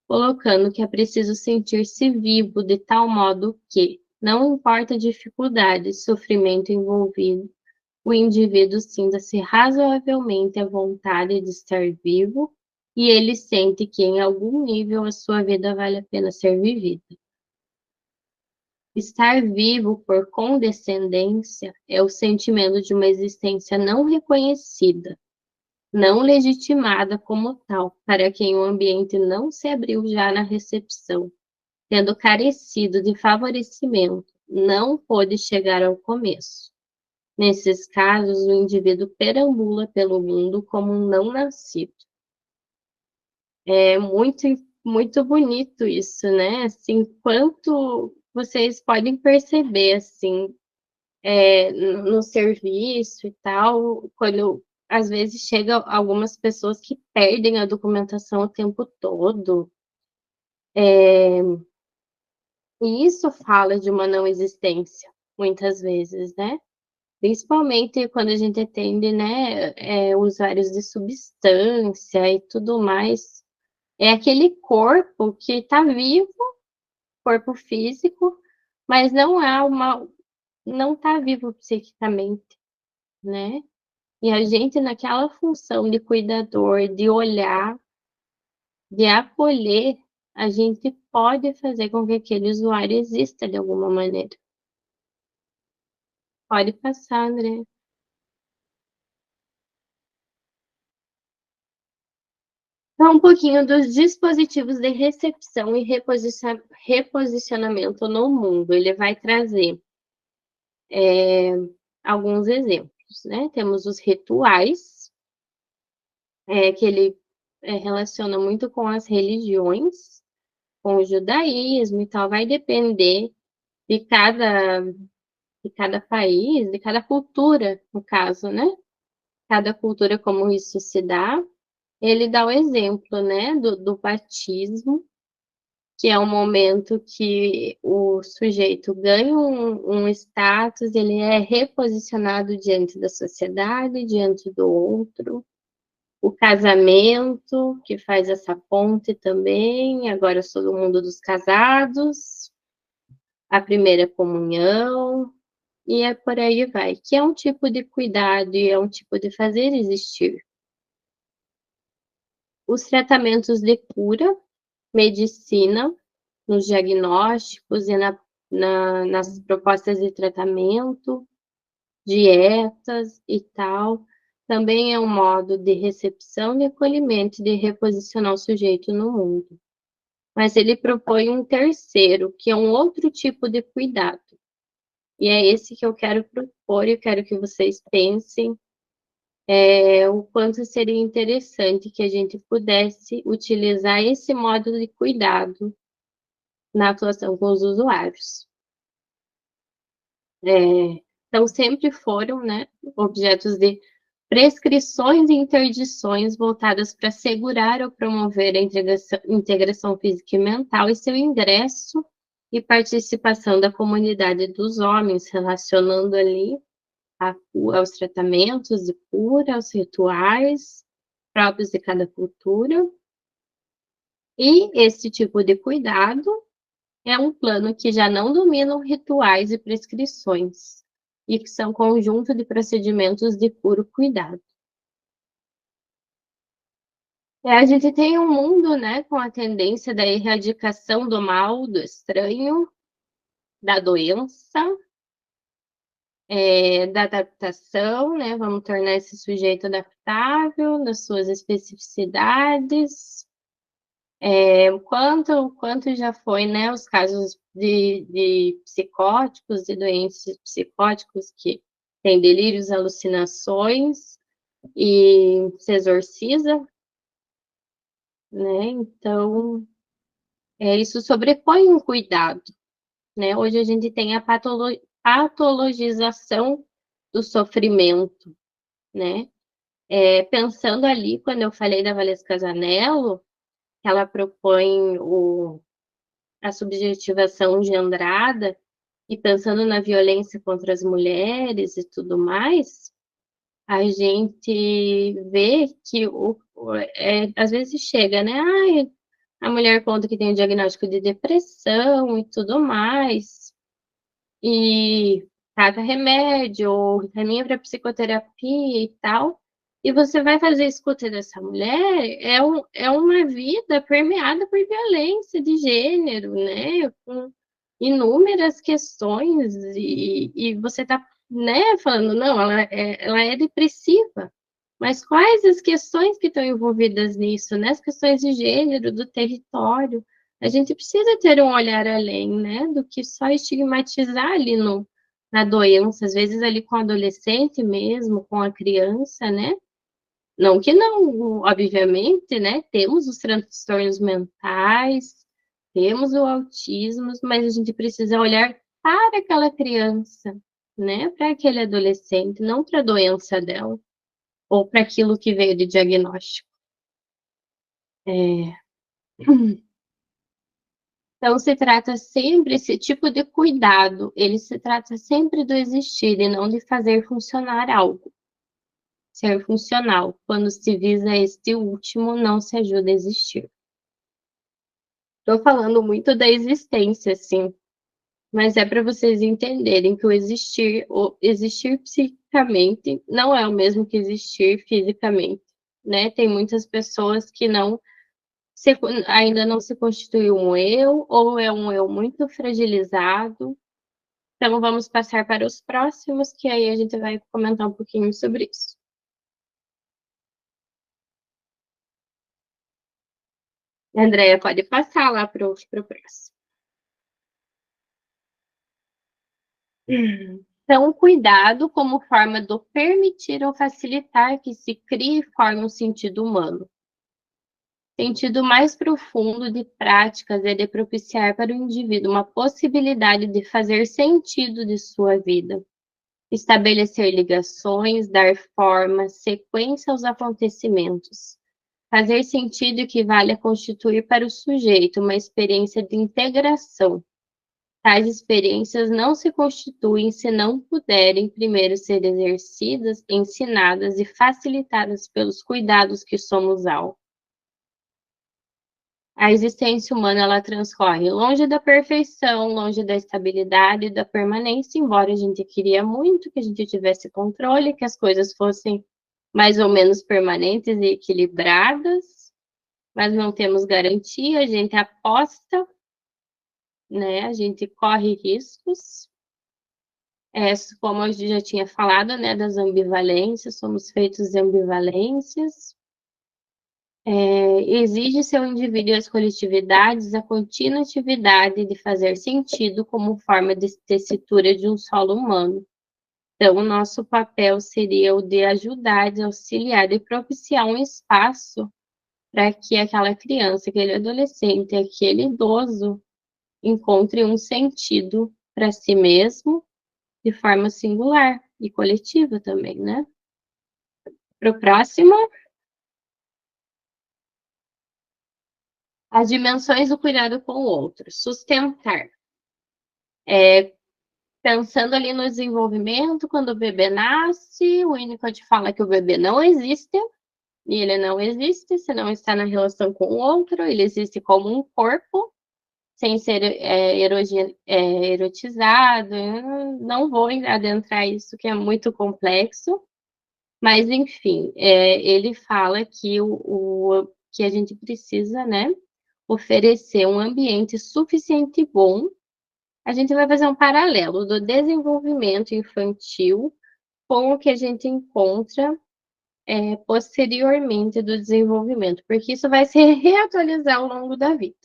colocando que é preciso sentir-se vivo de tal modo que, não importa a dificuldade e sofrimento envolvido, o indivíduo sinta-se razoavelmente à vontade de estar vivo e ele sente que, em algum nível, a sua vida vale a pena ser vivida. Estar vivo por condescendência é o sentimento de uma existência não reconhecida, não legitimada como tal, para quem o ambiente não se abriu já na recepção, tendo carecido de favorecimento, não pôde chegar ao começo. Nesses casos, o indivíduo perambula pelo mundo como um não nascido. É muito bonito isso, né? Assim, quanto vocês podem perceber, assim, no serviço e tal, quando às vezes chega algumas pessoas que perdem a documentação o tempo todo. E isso fala de uma não existência, muitas vezes, né? Principalmente quando a gente atende, né, usuários de substância e tudo mais. É aquele corpo que está vivo, corpo físico, mas não está vivo psiquicamente, né? E a gente, naquela função de cuidador, de olhar, de acolher, a gente pode fazer com que aquele usuário exista de alguma maneira. Pode passar, André. Então, um pouquinho dos dispositivos de recepção e reposicionamento no mundo. Ele vai trazer alguns exemplos, né? Temos os rituais, que ele relaciona muito com as religiões, com o judaísmo e tal. Vai depender de cada país, de cada cultura, no caso, né? Cada cultura, como isso se dá. Ele dá o exemplo, né, do batismo, que é um momento que o sujeito ganha um status, ele é reposicionado diante da sociedade, diante do outro. O casamento, que faz essa ponte também, agora eu sou do mundo dos casados. A primeira comunhão, e por aí vai, que é um tipo de cuidado e é um tipo de fazer existir. Os tratamentos de cura, medicina, nos diagnósticos e nas propostas de tratamento, dietas e tal, também é um modo de recepção, de acolhimento e de reposicionar o sujeito no mundo. Mas ele propõe um terceiro, que é um outro tipo de cuidado. E é esse que eu quero propor e eu quero que vocês pensem o quanto seria interessante que a gente pudesse utilizar esse modo de cuidado na atuação com os usuários. Então, sempre foram, né, objetos de prescrições e interdições voltadas para assegurar ou promover a integração física e mental e seu ingresso e participação da comunidade dos homens, relacionando ali aos tratamentos de cura, aos rituais próprios de cada cultura. E esse tipo de cuidado é um plano que já não dominam rituais e prescrições, e que são conjunto de procedimentos de puro cuidado. A gente tem um mundo, né, com a tendência da erradicação do mal, do estranho, da doença, da adaptação, né, vamos tornar esse sujeito adaptável nas suas especificidades. Quanto já foi, né, os casos de psicóticos, de doentes psicóticos que têm delírios, alucinações e se exorciza, né? Então, isso sobrepõe um cuidado, né? Hoje a gente tem a patologização do sofrimento, né? Pensando ali, quando eu falei da Valesca Casanello, ela propõe a subjetivação gendrada, e pensando na violência contra as mulheres e tudo mais, a gente vê que às vezes chega, né? Ai, a mulher conta que tem um diagnóstico de depressão e tudo mais, e trata remédio, ou caminha para psicoterapia e tal, e você vai fazer a escuta dessa mulher, é uma vida permeada por violência de gênero, né? Com inúmeras questões, e você está, né, falando, não, ela é depressiva. Mas quais as questões que estão envolvidas nisso, né? As questões de gênero, do território. A gente precisa ter um olhar além, né? Do que só estigmatizar ali na doença, às vezes ali com o adolescente mesmo, com a criança, né? Não que não, obviamente, né? Temos os transtornos mentais, temos o autismo, mas a gente precisa olhar para aquela criança, né? Para aquele adolescente, não para a doença dela ou para aquilo que veio de diagnóstico. Então, se trata sempre, esse tipo de cuidado, ele se trata sempre do existir e não de fazer funcionar algo. Ser funcional, quando se visa este último, não se ajuda a existir. Estou falando muito da existência, sim, mas é para vocês entenderem que o existir psicicamente não é o mesmo que existir fisicamente, né? Tem muitas pessoas que ainda não se constituiu um eu, ou é um eu muito fragilizado. Então, vamos passar para os próximos, que aí a gente vai comentar um pouquinho sobre isso. Andréia, pode passar lá para o próximo. Então, cuidado como forma de permitir ou facilitar que se crie e forme um sentido humano. Sentido mais profundo de práticas é de propiciar para o indivíduo uma possibilidade de fazer sentido de sua vida, estabelecer ligações, dar forma, sequência aos acontecimentos. Fazer sentido equivale a constituir para o sujeito uma experiência de integração. Tais experiências não se constituem se não puderem primeiro ser exercidas, ensinadas e facilitadas pelos cuidados que somos alvo. A existência humana, ela transcorre longe da perfeição, longe da estabilidade e da permanência, embora a gente queria muito que a gente tivesse controle, que as coisas fossem mais ou menos permanentes e equilibradas, mas não temos garantia, a gente aposta, né? A gente corre riscos. Como eu já tinha falado, né, das ambivalências, somos feitos de ambivalências. Exige seu indivíduo e as coletividades a contínua atividade de fazer sentido como forma de tessitura de um solo humano. Então, o nosso papel seria o de ajudar, de auxiliar, de propiciar um espaço para que aquela criança, aquele adolescente, aquele idoso encontre um sentido para si mesmo, de forma singular e coletiva também, né? Para o próximo. As dimensões do cuidado com o outro. Sustentar. Pensando ali no desenvolvimento, quando o bebê nasce, o Winnicott fala que o bebê não existe, e ele não existe se não está na relação com o outro, ele existe como um corpo, sem ser erotizado. Eu não vou adentrar isso, que é muito complexo, mas, enfim, ele fala que, que a gente precisa, né, oferecer um ambiente suficiente e bom. A gente vai fazer um paralelo do desenvolvimento infantil com o que a gente encontra posteriormente do desenvolvimento, porque isso vai se reatualizar ao longo da vida.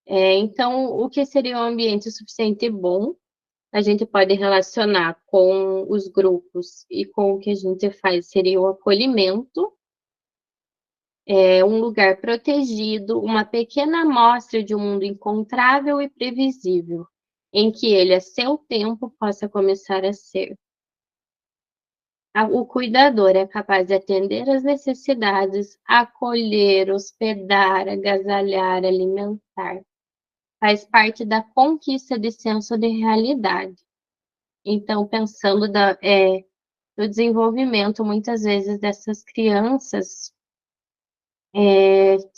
Então, o que seria um ambiente suficiente e bom, a gente pode relacionar com os grupos e com o que a gente faz seria o acolhimento, um lugar protegido, uma pequena amostra de um mundo encontrável e previsível, em que ele, a seu tempo, possa começar a ser. O cuidador é capaz de atender às necessidades, acolher, hospedar, agasalhar, alimentar. Faz parte da conquista de senso de realidade. Então, pensando no desenvolvimento, muitas vezes, dessas crianças,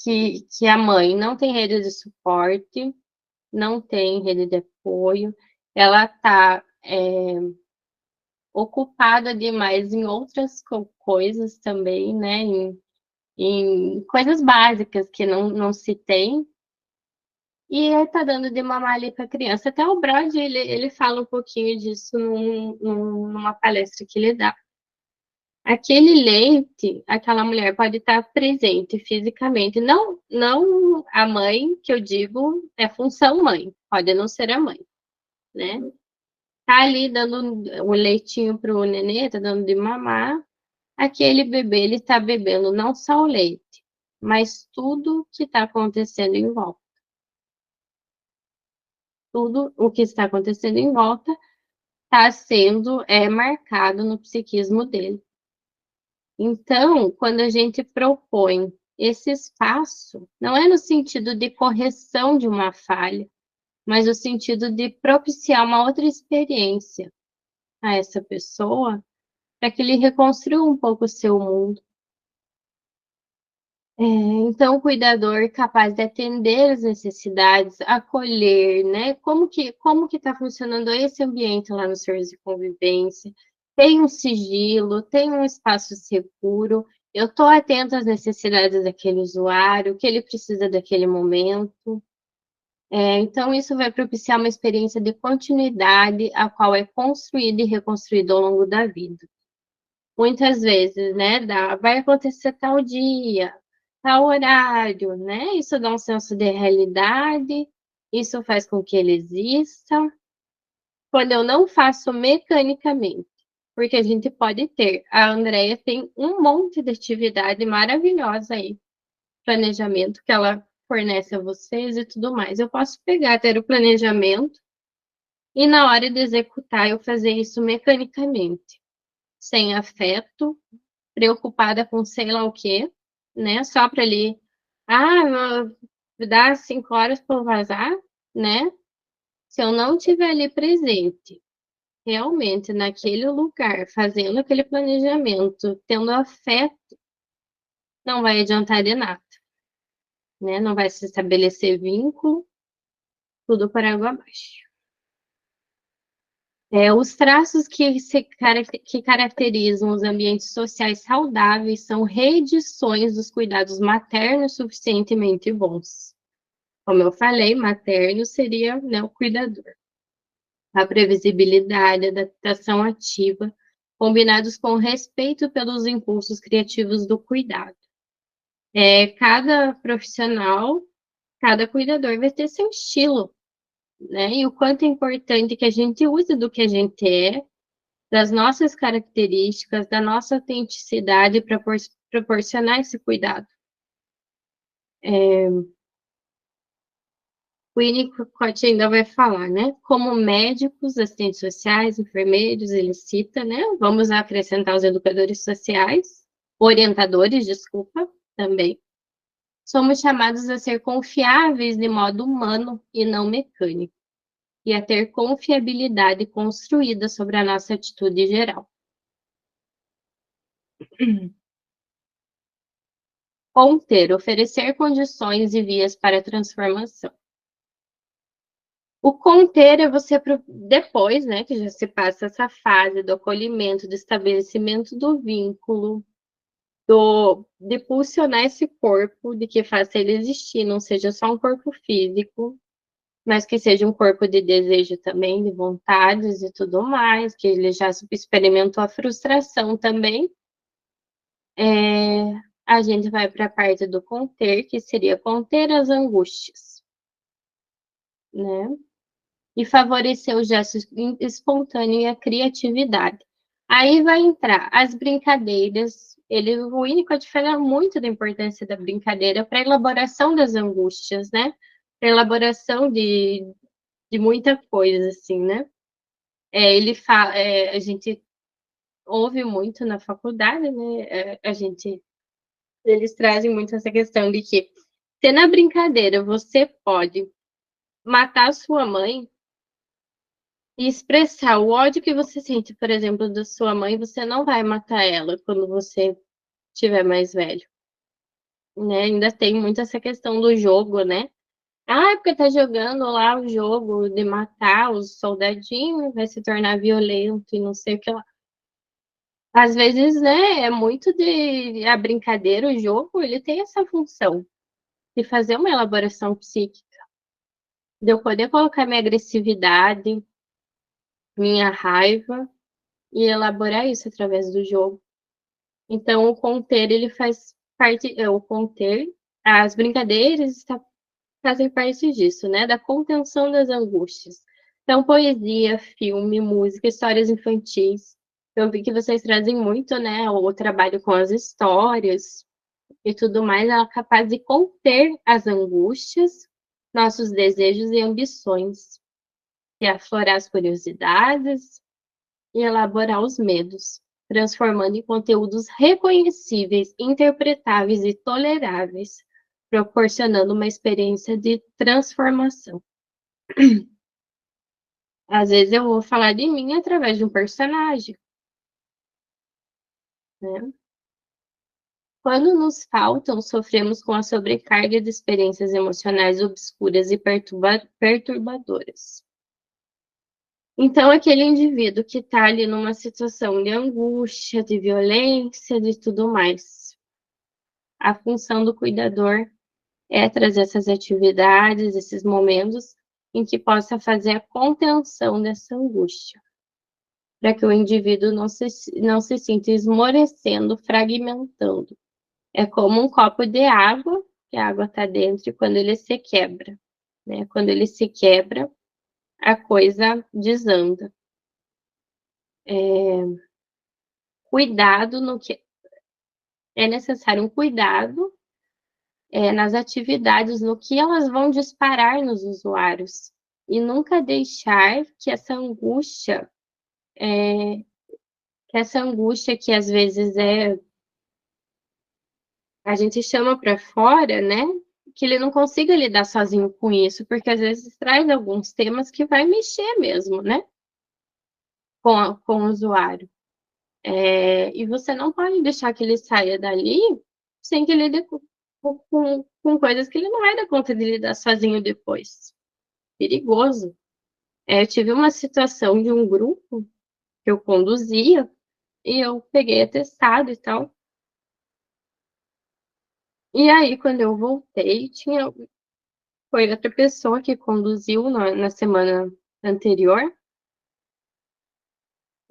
que a mãe não tem rede de suporte, não tem rede de apoio, ela está ocupada demais em outras coisas também, né? Em coisas básicas que não se tem. E aí tá dando de mamar ali para a criança. Até o Brod, ele fala um pouquinho disso numa palestra que ele dá. Aquele leite, aquela mulher pode estar presente fisicamente. Não a mãe, que eu digo, é função mãe. Pode não ser a mãe, né? Tá ali dando o leitinho pro nenê, tá dando de mamar. Aquele bebê, ele tá bebendo não só o leite, mas tudo que está acontecendo em volta. Tudo o que está acontecendo em volta está sendo marcado no psiquismo dele. Então, quando a gente propõe esse espaço, não é no sentido de correção de uma falha, mas no sentido de propiciar uma outra experiência a essa pessoa, para que ele reconstrua um pouco o seu mundo. Então, o cuidador capaz de atender as necessidades, acolher, né? Como que está funcionando esse ambiente lá no serviço de convivência? Tem um sigilo, tem um espaço seguro, eu estou atenta às necessidades daquele usuário, o que ele precisa daquele momento. Então, isso vai propiciar uma experiência de continuidade, a qual é construída e reconstruída ao longo da vida. Muitas vezes, né, vai acontecer tal dia, tal horário, né? Isso dá um senso de realidade, isso faz com que ele exista. Quando eu não faço mecanicamente, porque a gente pode ter, a Andrea tem um monte de atividade maravilhosa aí, planejamento que ela fornece a vocês e tudo mais. Eu posso pegar, ter o planejamento e na hora de executar eu fazer isso mecanicamente, sem afeto, preocupada com sei lá o quê, né? Só para ali, dá 5 horas para vazar, né? Se eu não estiver ali presente, realmente naquele lugar, fazendo aquele planejamento, tendo afeto, não vai adiantar de nada, né? Não vai se estabelecer vínculo, tudo por água abaixo. Os traços que caracterizam os ambientes sociais saudáveis são reedições dos cuidados maternos suficientemente bons. Como eu falei, materno seria, né, o cuidador. A previsibilidade, a adaptação ativa, combinados com respeito pelos impulsos criativos do cuidado. Cada profissional, cada cuidador vai ter seu estilo, né? E o quanto é importante que a gente use do que a gente das nossas características, da nossa autenticidade para proporcionar esse cuidado. O Winnicott ainda vai falar, né? Como médicos, assistentes sociais, enfermeiros, ele cita, né? Vamos acrescentar os educadores sociais, orientadores, desculpa, também. Somos chamados a ser confiáveis de modo humano e não mecânico, e a ter confiabilidade construída sobre a nossa atitude geral. Conter, oferecer condições e vias para a transformação. O conter é você, depois, né, que já se passa essa fase do acolhimento, do estabelecimento do vínculo, de pulsionar esse corpo, de que faça ele existir, não seja só um corpo físico, mas que seja um corpo de desejo também, de vontades e tudo mais, que ele já experimentou a frustração também. A gente vai para a parte do conter, que seria conter as angústias, né? E favorecer o gesto espontâneo e a criatividade. Aí vai entrar as brincadeiras. O Winnicott fala muito da importância da brincadeira para a elaboração das angústias, né? Para a elaboração de muita coisa, assim, né? Ele fala, a gente ouve muito na faculdade, né? Eles trazem muito essa questão de que se na brincadeira você pode matar sua mãe e expressar o ódio que você sente, por exemplo, da sua mãe, você não vai matar ela quando você tiver mais velho, né? Ainda tem muito essa questão do jogo, né? Ah, porque tá jogando lá o jogo de matar os soldadinhos, vai se tornar violento e não sei o que lá. Às vezes, né, é muito de a brincadeira, o jogo, ele tem essa função de fazer uma elaboração psíquica, de eu poder colocar minha agressividade, minha raiva e elaborar isso através do jogo. Então, o conter, ele faz parte, o conter, as brincadeiras fazem parte disso, né, da contenção das angústias. Então, poesia, filme, música, histórias infantis. Eu vi que vocês trazem muito, né, o trabalho com as histórias e tudo mais, ela é capaz de conter as angústias, nossos desejos e ambições, e aflorar as curiosidades e elaborar os medos, transformando em conteúdos reconhecíveis, interpretáveis e toleráveis, proporcionando uma experiência de transformação. Às vezes eu vou falar de mim através de um personagem, né? Quando nos faltam, sofremos com a sobrecarga de experiências emocionais obscuras e perturbadoras. Então, aquele indivíduo que está ali numa situação de angústia, de violência, de tudo mais, a função do cuidador é trazer essas atividades, esses momentos em que possa fazer a contenção dessa angústia, para que o indivíduo não se sinta esmorecendo, fragmentando. É como um copo de água, que a água está dentro, e quando ele se quebra, né? Quando ele se quebra, a coisa desanda. Cuidado no que é necessário um cuidado nas atividades, no que elas vão disparar nos usuários, e nunca deixar que essa angústia que às vezes a gente chama para fora, né? Que ele não consiga lidar sozinho com isso, porque às vezes traz alguns temas que vai mexer mesmo, né? Com o usuário. E você não pode deixar que ele saia dali sem que ele lide com coisas que ele não vai dar conta de lidar sozinho depois. Perigoso. Eu tive uma situação de um grupo que eu conduzia e eu peguei atestado e tal. E aí, quando eu voltei, foi outra pessoa que conduziu na semana anterior.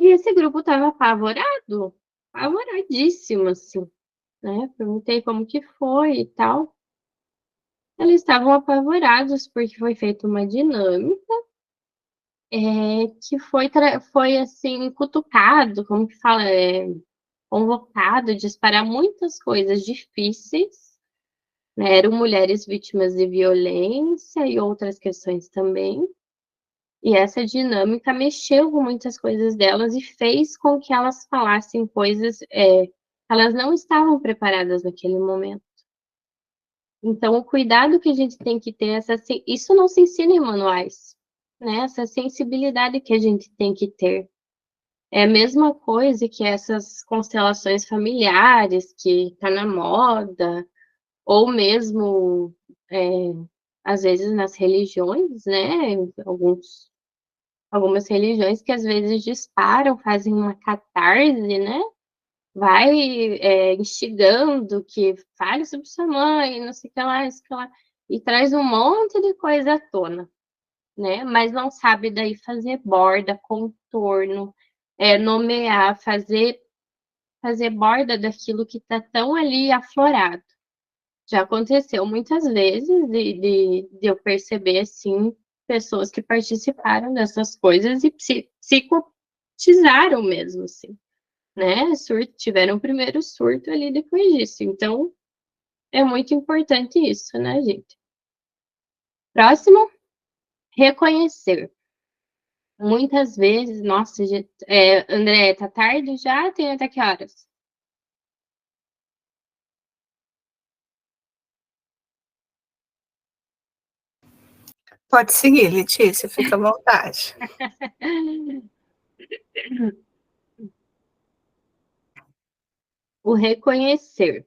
E esse grupo estava apavorado, apavoradíssimo, assim, né? Perguntei como que foi e tal. Eles estavam apavorados porque foi feita uma dinâmica que foi assim, cutucado, como que fala, convocado a disparar muitas coisas difíceis, né? Eram mulheres vítimas de violência e outras questões também. E essa dinâmica mexeu com muitas coisas delas e fez com que elas falassem coisas que elas não estavam preparadas naquele momento. Então, o cuidado que a gente tem que ter, isso não se ensina em manuais, né? Essa sensibilidade que a gente tem que ter. É a mesma coisa que essas constelações familiares que está na moda, ou mesmo, às vezes, nas religiões, né? Algumas religiões que às vezes disparam, fazem uma catarse, né? Vai instigando que fale sobre sua mãe, não sei o que lá, isso que lá, e traz um monte de coisa à tona, né? Mas não sabe daí fazer borda, contorno, nomear, fazer borda daquilo que está tão ali aflorado. Já aconteceu muitas vezes de eu perceber, assim, pessoas que participaram dessas coisas e psicotizaram mesmo, assim, né? Tiveram o primeiro surto ali depois disso. Então, é muito importante isso, né, gente? Próximo, reconhecer. Muitas vezes, nossa, gente, André, tá tarde já? Tem até que horas? Pode seguir, Letícia, fica à vontade. O reconhecer.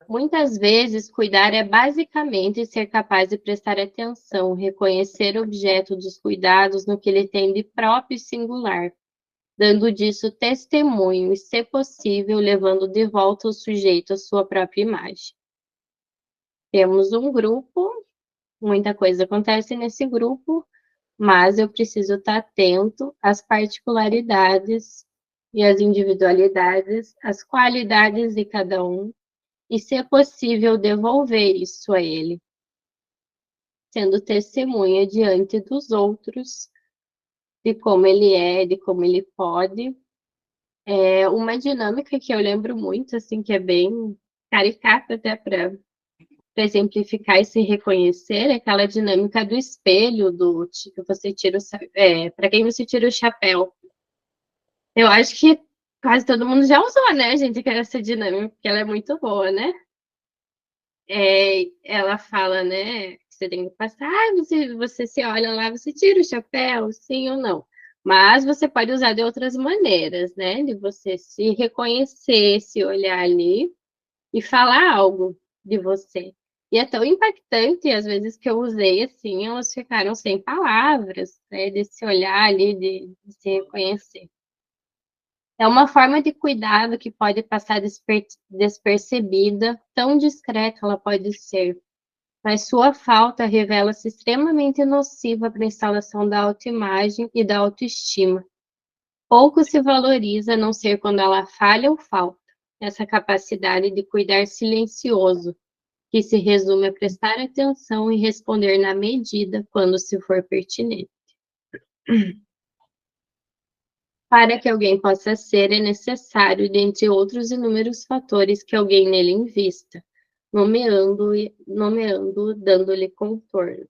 Muitas vezes, cuidar é basicamente ser capaz de prestar atenção, reconhecer o objeto dos cuidados no que ele tem de próprio e singular, dando disso testemunho e, se possível, levando de volta o sujeito à sua própria imagem. Temos um grupo, muita coisa acontece nesse grupo, mas eu preciso estar atento às particularidades e às individualidades, às qualidades de cada um, e, se é possível, devolver isso a ele, sendo testemunha diante dos outros de como ele é, de como ele pode. É uma dinâmica que eu lembro muito, assim, que é bem caricata até para exemplificar e se reconhecer, é aquela dinâmica do espelho, do tipo, você tira para quem você tira o chapéu. Eu acho que quase todo mundo já usou, né, gente, que essa dinâmica, porque ela é muito boa, né? Ela fala, né, que você tem que passar, você se olha lá, você tira o chapéu, sim ou não. Mas você pode usar de outras maneiras, né, de você se reconhecer, se olhar ali e falar algo de você. E é tão impactante, às vezes, que eu usei, assim, elas ficaram sem palavras, né, de se olhar ali, de se reconhecer. É uma forma de cuidado que pode passar despercebida, tão discreta ela pode ser, mas sua falta revela-se extremamente nociva para a instalação da autoimagem e da autoestima. Pouco se valoriza, a não ser quando ela falha ou falta, essa capacidade de cuidar silencioso, que se resume a prestar atenção e responder na medida quando se for pertinente. Para que alguém possa ser, é necessário, dentre outros inúmeros fatores, que alguém nele invista, nomeando, dando-lhe contorno.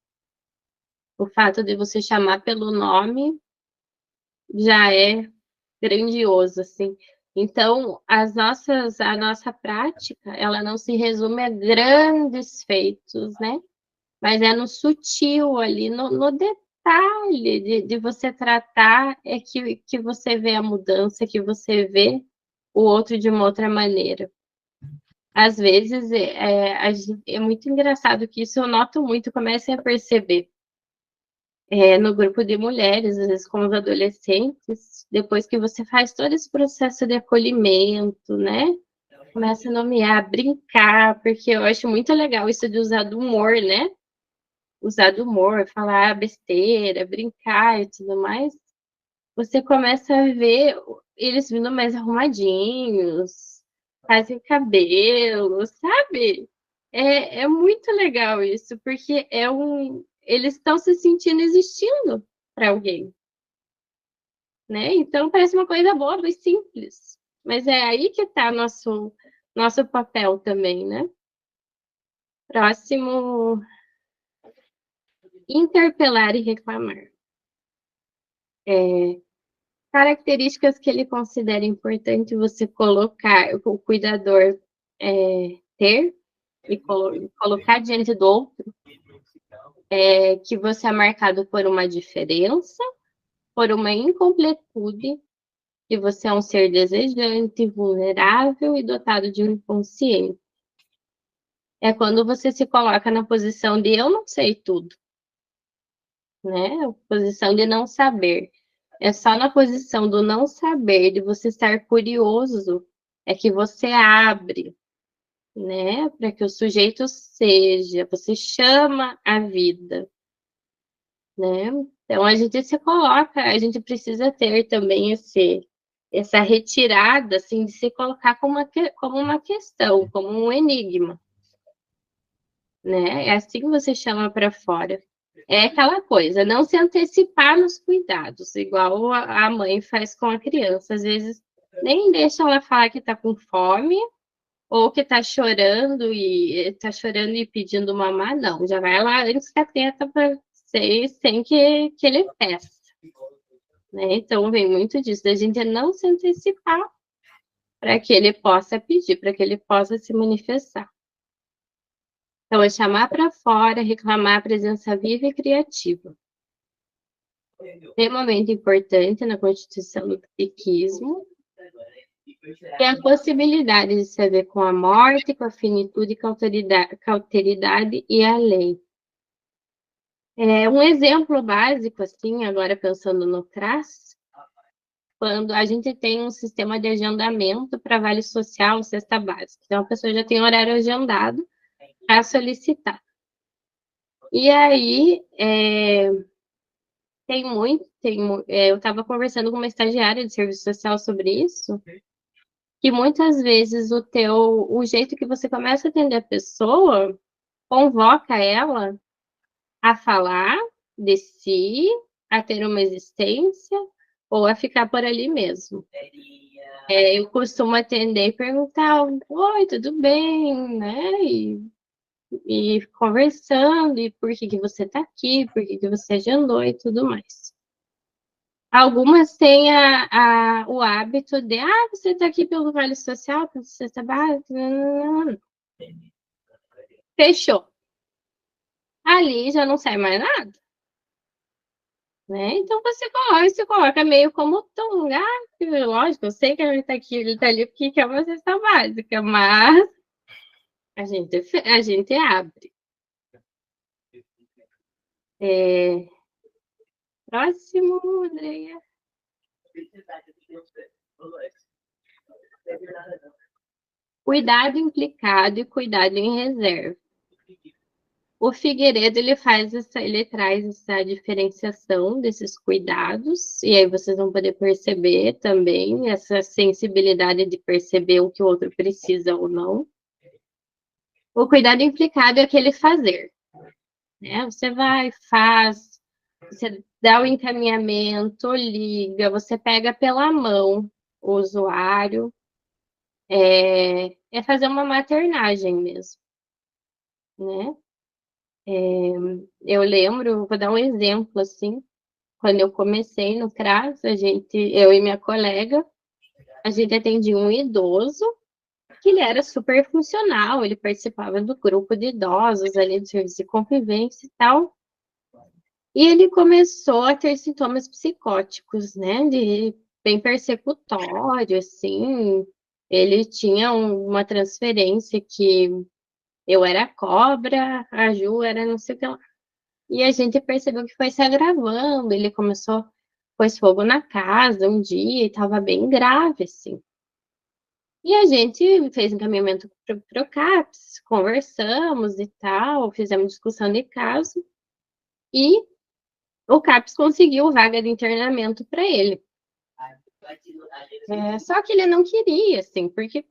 O fato de você chamar pelo nome já é grandioso, assim. Então, a nossa prática, ela não se resume a grandes feitos, né? Mas é no sutil ali, no detalhe de você tratar, é que você vê a mudança, que você vê o outro de uma outra maneira. Às vezes, é muito engraçado que isso eu noto muito, comecem a perceber. No grupo de mulheres, às vezes com os adolescentes, depois que você faz todo esse processo de acolhimento, né? Começa a nomear, brincar, porque eu acho muito legal isso de usar do humor, né? Usar do humor, falar besteira, brincar e tudo mais. Você começa a ver eles vindo mais arrumadinhos, fazem cabelo, sabe? É muito legal isso, porque eles estão se sentindo existindo para alguém, né? Então parece uma coisa boba e simples, mas é aí que está nosso papel também, né? Próximo, interpelar e reclamar. Características que ele considera importante você colocar, o cuidador ter e colocar diante do outro, que você é marcado por uma diferença, por uma incompletude, que você é um ser desejante, vulnerável e dotado de um inconsciente. É quando você se coloca na posição de eu não sei tudo, né? A posição de não saber. É só na posição do não saber, de você estar curioso, é que você abre, né? Para que o sujeito seja, você chama a vida, né? Então a gente se coloca, a gente precisa ter também essa retirada, assim, de se colocar como uma questão, como um enigma, né? É assim que você chama para fora. É aquela coisa, não se antecipar nos cuidados, igual a mãe faz com a criança. Às vezes, nem deixa ela falar que está com fome ou que está chorando e pedindo mamar, não. Já vai lá antes que a teta para ser sem que ele peça. Né? Então, vem muito disso, da gente não se antecipar para que ele possa pedir, para que ele possa se manifestar. Então, é chamar para fora, reclamar a presença viva e criativa. Extremamente importante na constituição do psiquismo. E a possibilidade de se ver com a morte, com a finitude, com a cauteridade e a lei. Um exemplo básico, assim, agora pensando no CRAS, quando a gente tem um sistema de agendamento para vale social, cesta básica. Então, a pessoa já tem horário agendado para solicitar. E aí, eu estava conversando com uma estagiária de serviço social sobre isso, que muitas vezes o jeito que você começa a atender a pessoa convoca ela a falar de si, a ter uma existência, ou a ficar por ali mesmo. Eu costumo atender e perguntar, oi, tudo bem, né? E conversando, e por que você está aqui, por que você agendou e tudo mais. Algumas têm o hábito de, você está aqui pelo Vale Social, pelo Cesta Básica, fechou. Ali já não sai mais nada. Né? Então você coloca meio como tom. Lógico, eu sei que ele está aqui, ele está ali porque quer uma cesta básica, mas a gente abre. Próximo, Andrea. Cuidado implicado e cuidado em reserva. O Figueiredo ele traz essa diferenciação desses cuidados, e aí vocês vão poder perceber também essa sensibilidade de perceber o que o outro precisa ou não. O cuidado implicado é aquele fazer, né? Você vai, faz, você dá o encaminhamento, liga, você pega pela mão o usuário, é fazer uma maternagem mesmo, né? Eu lembro, vou dar um exemplo, assim, quando eu comecei no CRAS, eu e minha colega, a gente atendia um idoso, que ele era super funcional, ele participava do grupo de idosos ali do serviço de convivência e tal, e ele começou a ter sintomas psicóticos, né, bem persecutório, assim, ele tinha uma transferência que eu era cobra, a Ju era não sei o que lá. E a gente percebeu que foi se agravando, ele começou, pôs fogo na casa um dia, e estava bem grave, assim. E a gente fez encaminhamento para o CAPS, conversamos e tal, fizemos discussão de caso, e o CAPS conseguiu vaga de internamento para ele. Só que ele não queria, assim, porque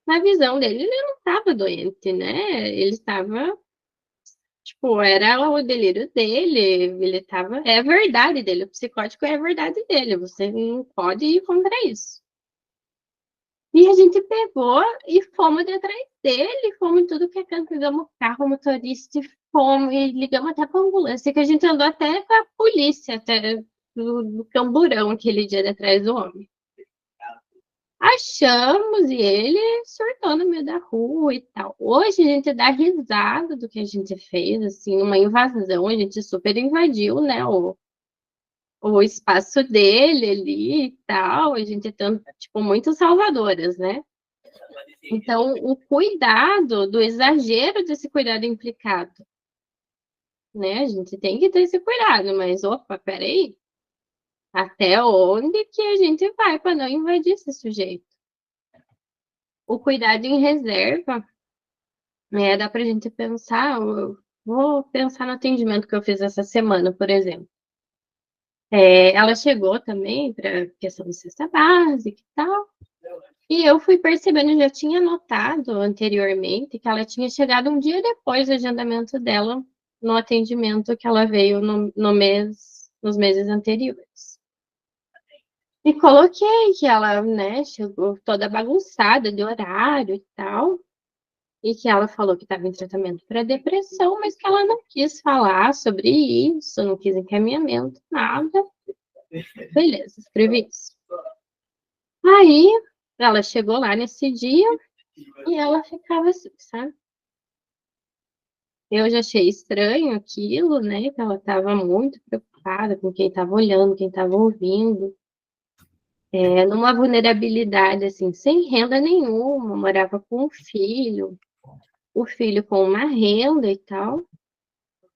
na visão dele ele não estava doente, né? Ele estava, tipo, era o delírio dele, ele estava, é a verdade dele, o psicótico é a verdade dele, você não pode ir contra isso. E a gente pegou e fomos de atrás dele, fomos em tudo que é canto, pegamos o carro, motorista, e fomos, e ligamos até para a ambulância, que a gente andou até com a polícia, até do Camburão, aquele dia de atrás do homem. Achamos e ele surtou no meio da rua e tal. Hoje a gente dá risada do que a gente fez, assim, uma invasão, a gente super invadiu, né, o espaço dele ali e tal, a gente tem, tipo, muito salvadoras, né? Então, o cuidado, do exagero desse cuidado implicado, né? A gente tem que ter esse cuidado, mas, opa, peraí, até onde que a gente vai para não invadir esse sujeito? O cuidado em reserva, né? Dá para a gente pensar, eu vou pensar no atendimento que eu fiz essa semana, por exemplo. Ela chegou também para questão de cesta básica e tal, e eu fui percebendo, já tinha notado anteriormente, que ela tinha chegado um dia depois do agendamento dela no atendimento que ela veio nos meses anteriores. E coloquei que ela, né, chegou toda bagunçada de horário e tal, e que ela falou que estava em tratamento para depressão, mas que ela não quis falar sobre isso, não quis encaminhamento, nada. Beleza, escrevi isso. Aí, ela chegou lá nesse dia e ela ficava assim, sabe? Eu já achei estranho aquilo, né? Que ela estava muito preocupada com quem estava olhando, quem estava ouvindo. numa vulnerabilidade, assim, sem renda nenhuma, morava com o filho com uma renda e tal.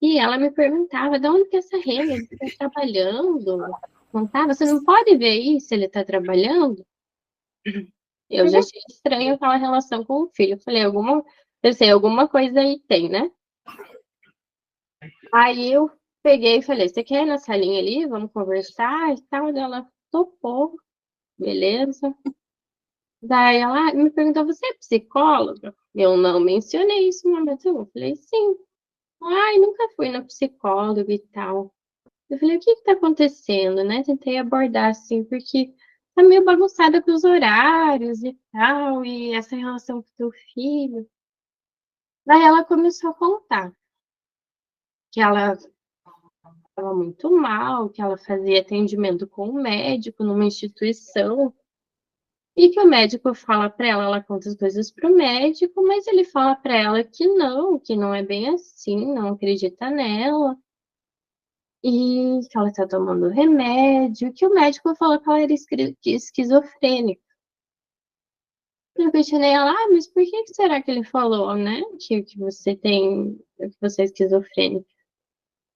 E ela me perguntava, de onde que é essa renda? Ele está trabalhando? Não tá? Você não pode ver aí se ele está trabalhando? Eu já achei estranho aquela relação com o filho. Eu falei, pensei, alguma coisa aí tem, né? Aí eu peguei e falei, você quer ir na salinha ali? Vamos conversar e tal. Daí ela topou, beleza. Daí ela me perguntou, você é psicóloga? Eu não mencionei isso no momento. Eu falei, sim. Ai, nunca fui na psicóloga e tal. Eu falei, o que está acontecendo, né? Tentei abordar assim, porque tá meio bagunçada com os horários e tal, e essa relação com o teu filho. Daí ela começou a contar que ela estava muito mal, que ela fazia atendimento com o médico numa instituição, e que o médico fala para ela, ela conta as coisas para o médico, mas ele fala para ela que não é bem assim, não acredita nela. E que ela está tomando remédio, que o médico falou que ela era esquizofrênica. Eu questionei ela, mas por que será que ele falou, né? Que você é esquizofrênica.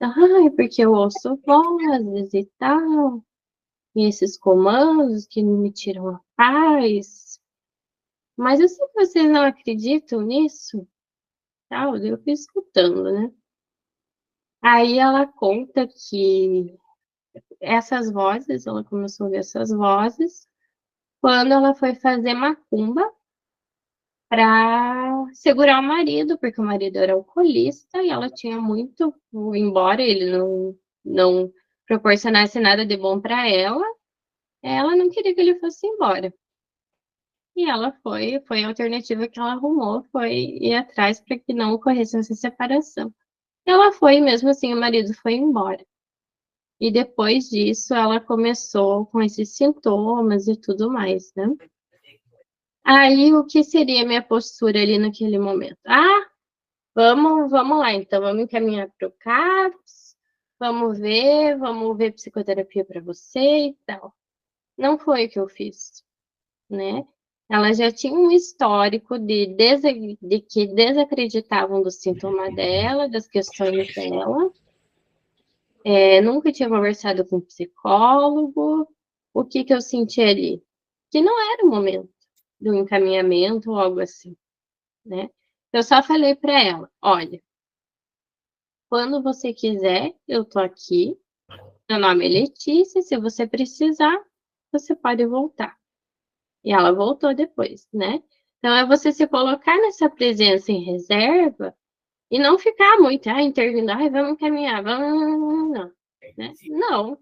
É porque eu ouço vozes e tal, e esses comandos que me tiram a paz. Mas eu sei que vocês não acreditam nisso, tal, eu fui escutando, né? Aí ela conta que ela começou a ouvir essas vozes, quando ela foi fazer macumba para segurar o marido, porque o marido era alcoolista e ela tinha muito, embora ele não proporcionasse nada de bom para ela não queria que ele fosse embora. E ela foi a alternativa que ela arrumou, foi ir atrás para que não ocorresse essa separação. Ela foi, mesmo assim, o marido foi embora. E depois disso, ela começou com esses sintomas e tudo mais, né? Aí, o que seria a minha postura ali naquele momento? Vamos lá, então, vamos encaminhar para o CAPS, vamos ver psicoterapia para você e tal. Não foi o que eu fiz, né? Ela já tinha um histórico de que desacreditavam do sintoma dela, das questões dela. Nunca tinha conversado com um psicólogo. O que eu senti ali? Que não era o momento do encaminhamento ou algo assim, né? Eu só falei para ela, olha, quando você quiser, eu tô aqui. Meu nome é Letícia, se você precisar, você pode voltar. E ela voltou depois, né? Então, é você se colocar nessa presença em reserva e não ficar muito, intervindo, vamos caminhar, vamos, não, né? Não,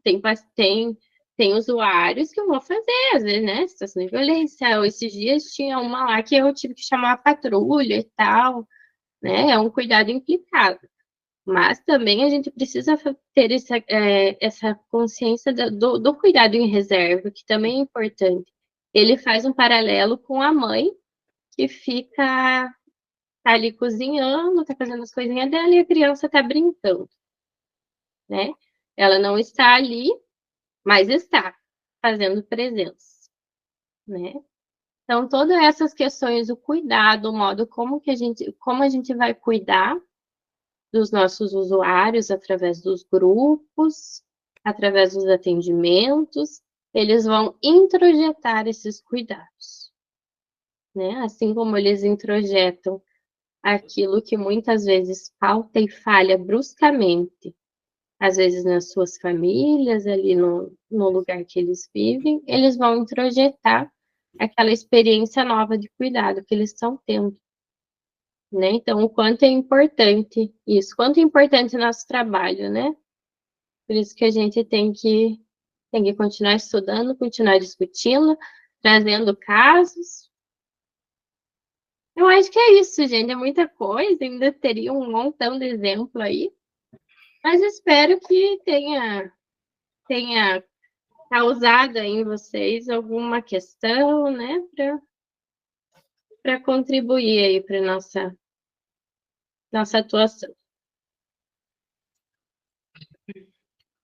tem usuários que eu vou fazer, às vezes, né? Situação de violência. Esses dias tinha uma lá que eu tive que chamar a patrulha e tal, né? É um cuidado implicado. Mas também a gente precisa ter essa consciência do cuidado em reserva, que também é importante. Ele faz um paralelo com a mãe, que tá ali cozinhando, tá fazendo as coisinhas dela e a criança tá brincando, né? Ela não está ali, mas está fazendo presença, né? Então, todas essas questões, o cuidado, o modo como a gente vai cuidar dos nossos usuários através dos grupos, através dos atendimentos, eles vão introjetar esses cuidados, né? Assim como eles introjetam aquilo que muitas vezes falta e falha bruscamente, às vezes nas suas famílias, ali no lugar que eles vivem, eles vão introjetar aquela experiência nova de cuidado que eles estão tendo. Né? Então, o quanto é importante isso, quanto é importante o nosso trabalho, né? Por isso que a gente tem que continuar estudando, continuar discutindo, trazendo casos. Eu acho que é isso, gente, é muita coisa, ainda teria um montão de exemplo aí, mas espero que tenha causado em vocês alguma questão, né, para contribuir aí para nossa atuação.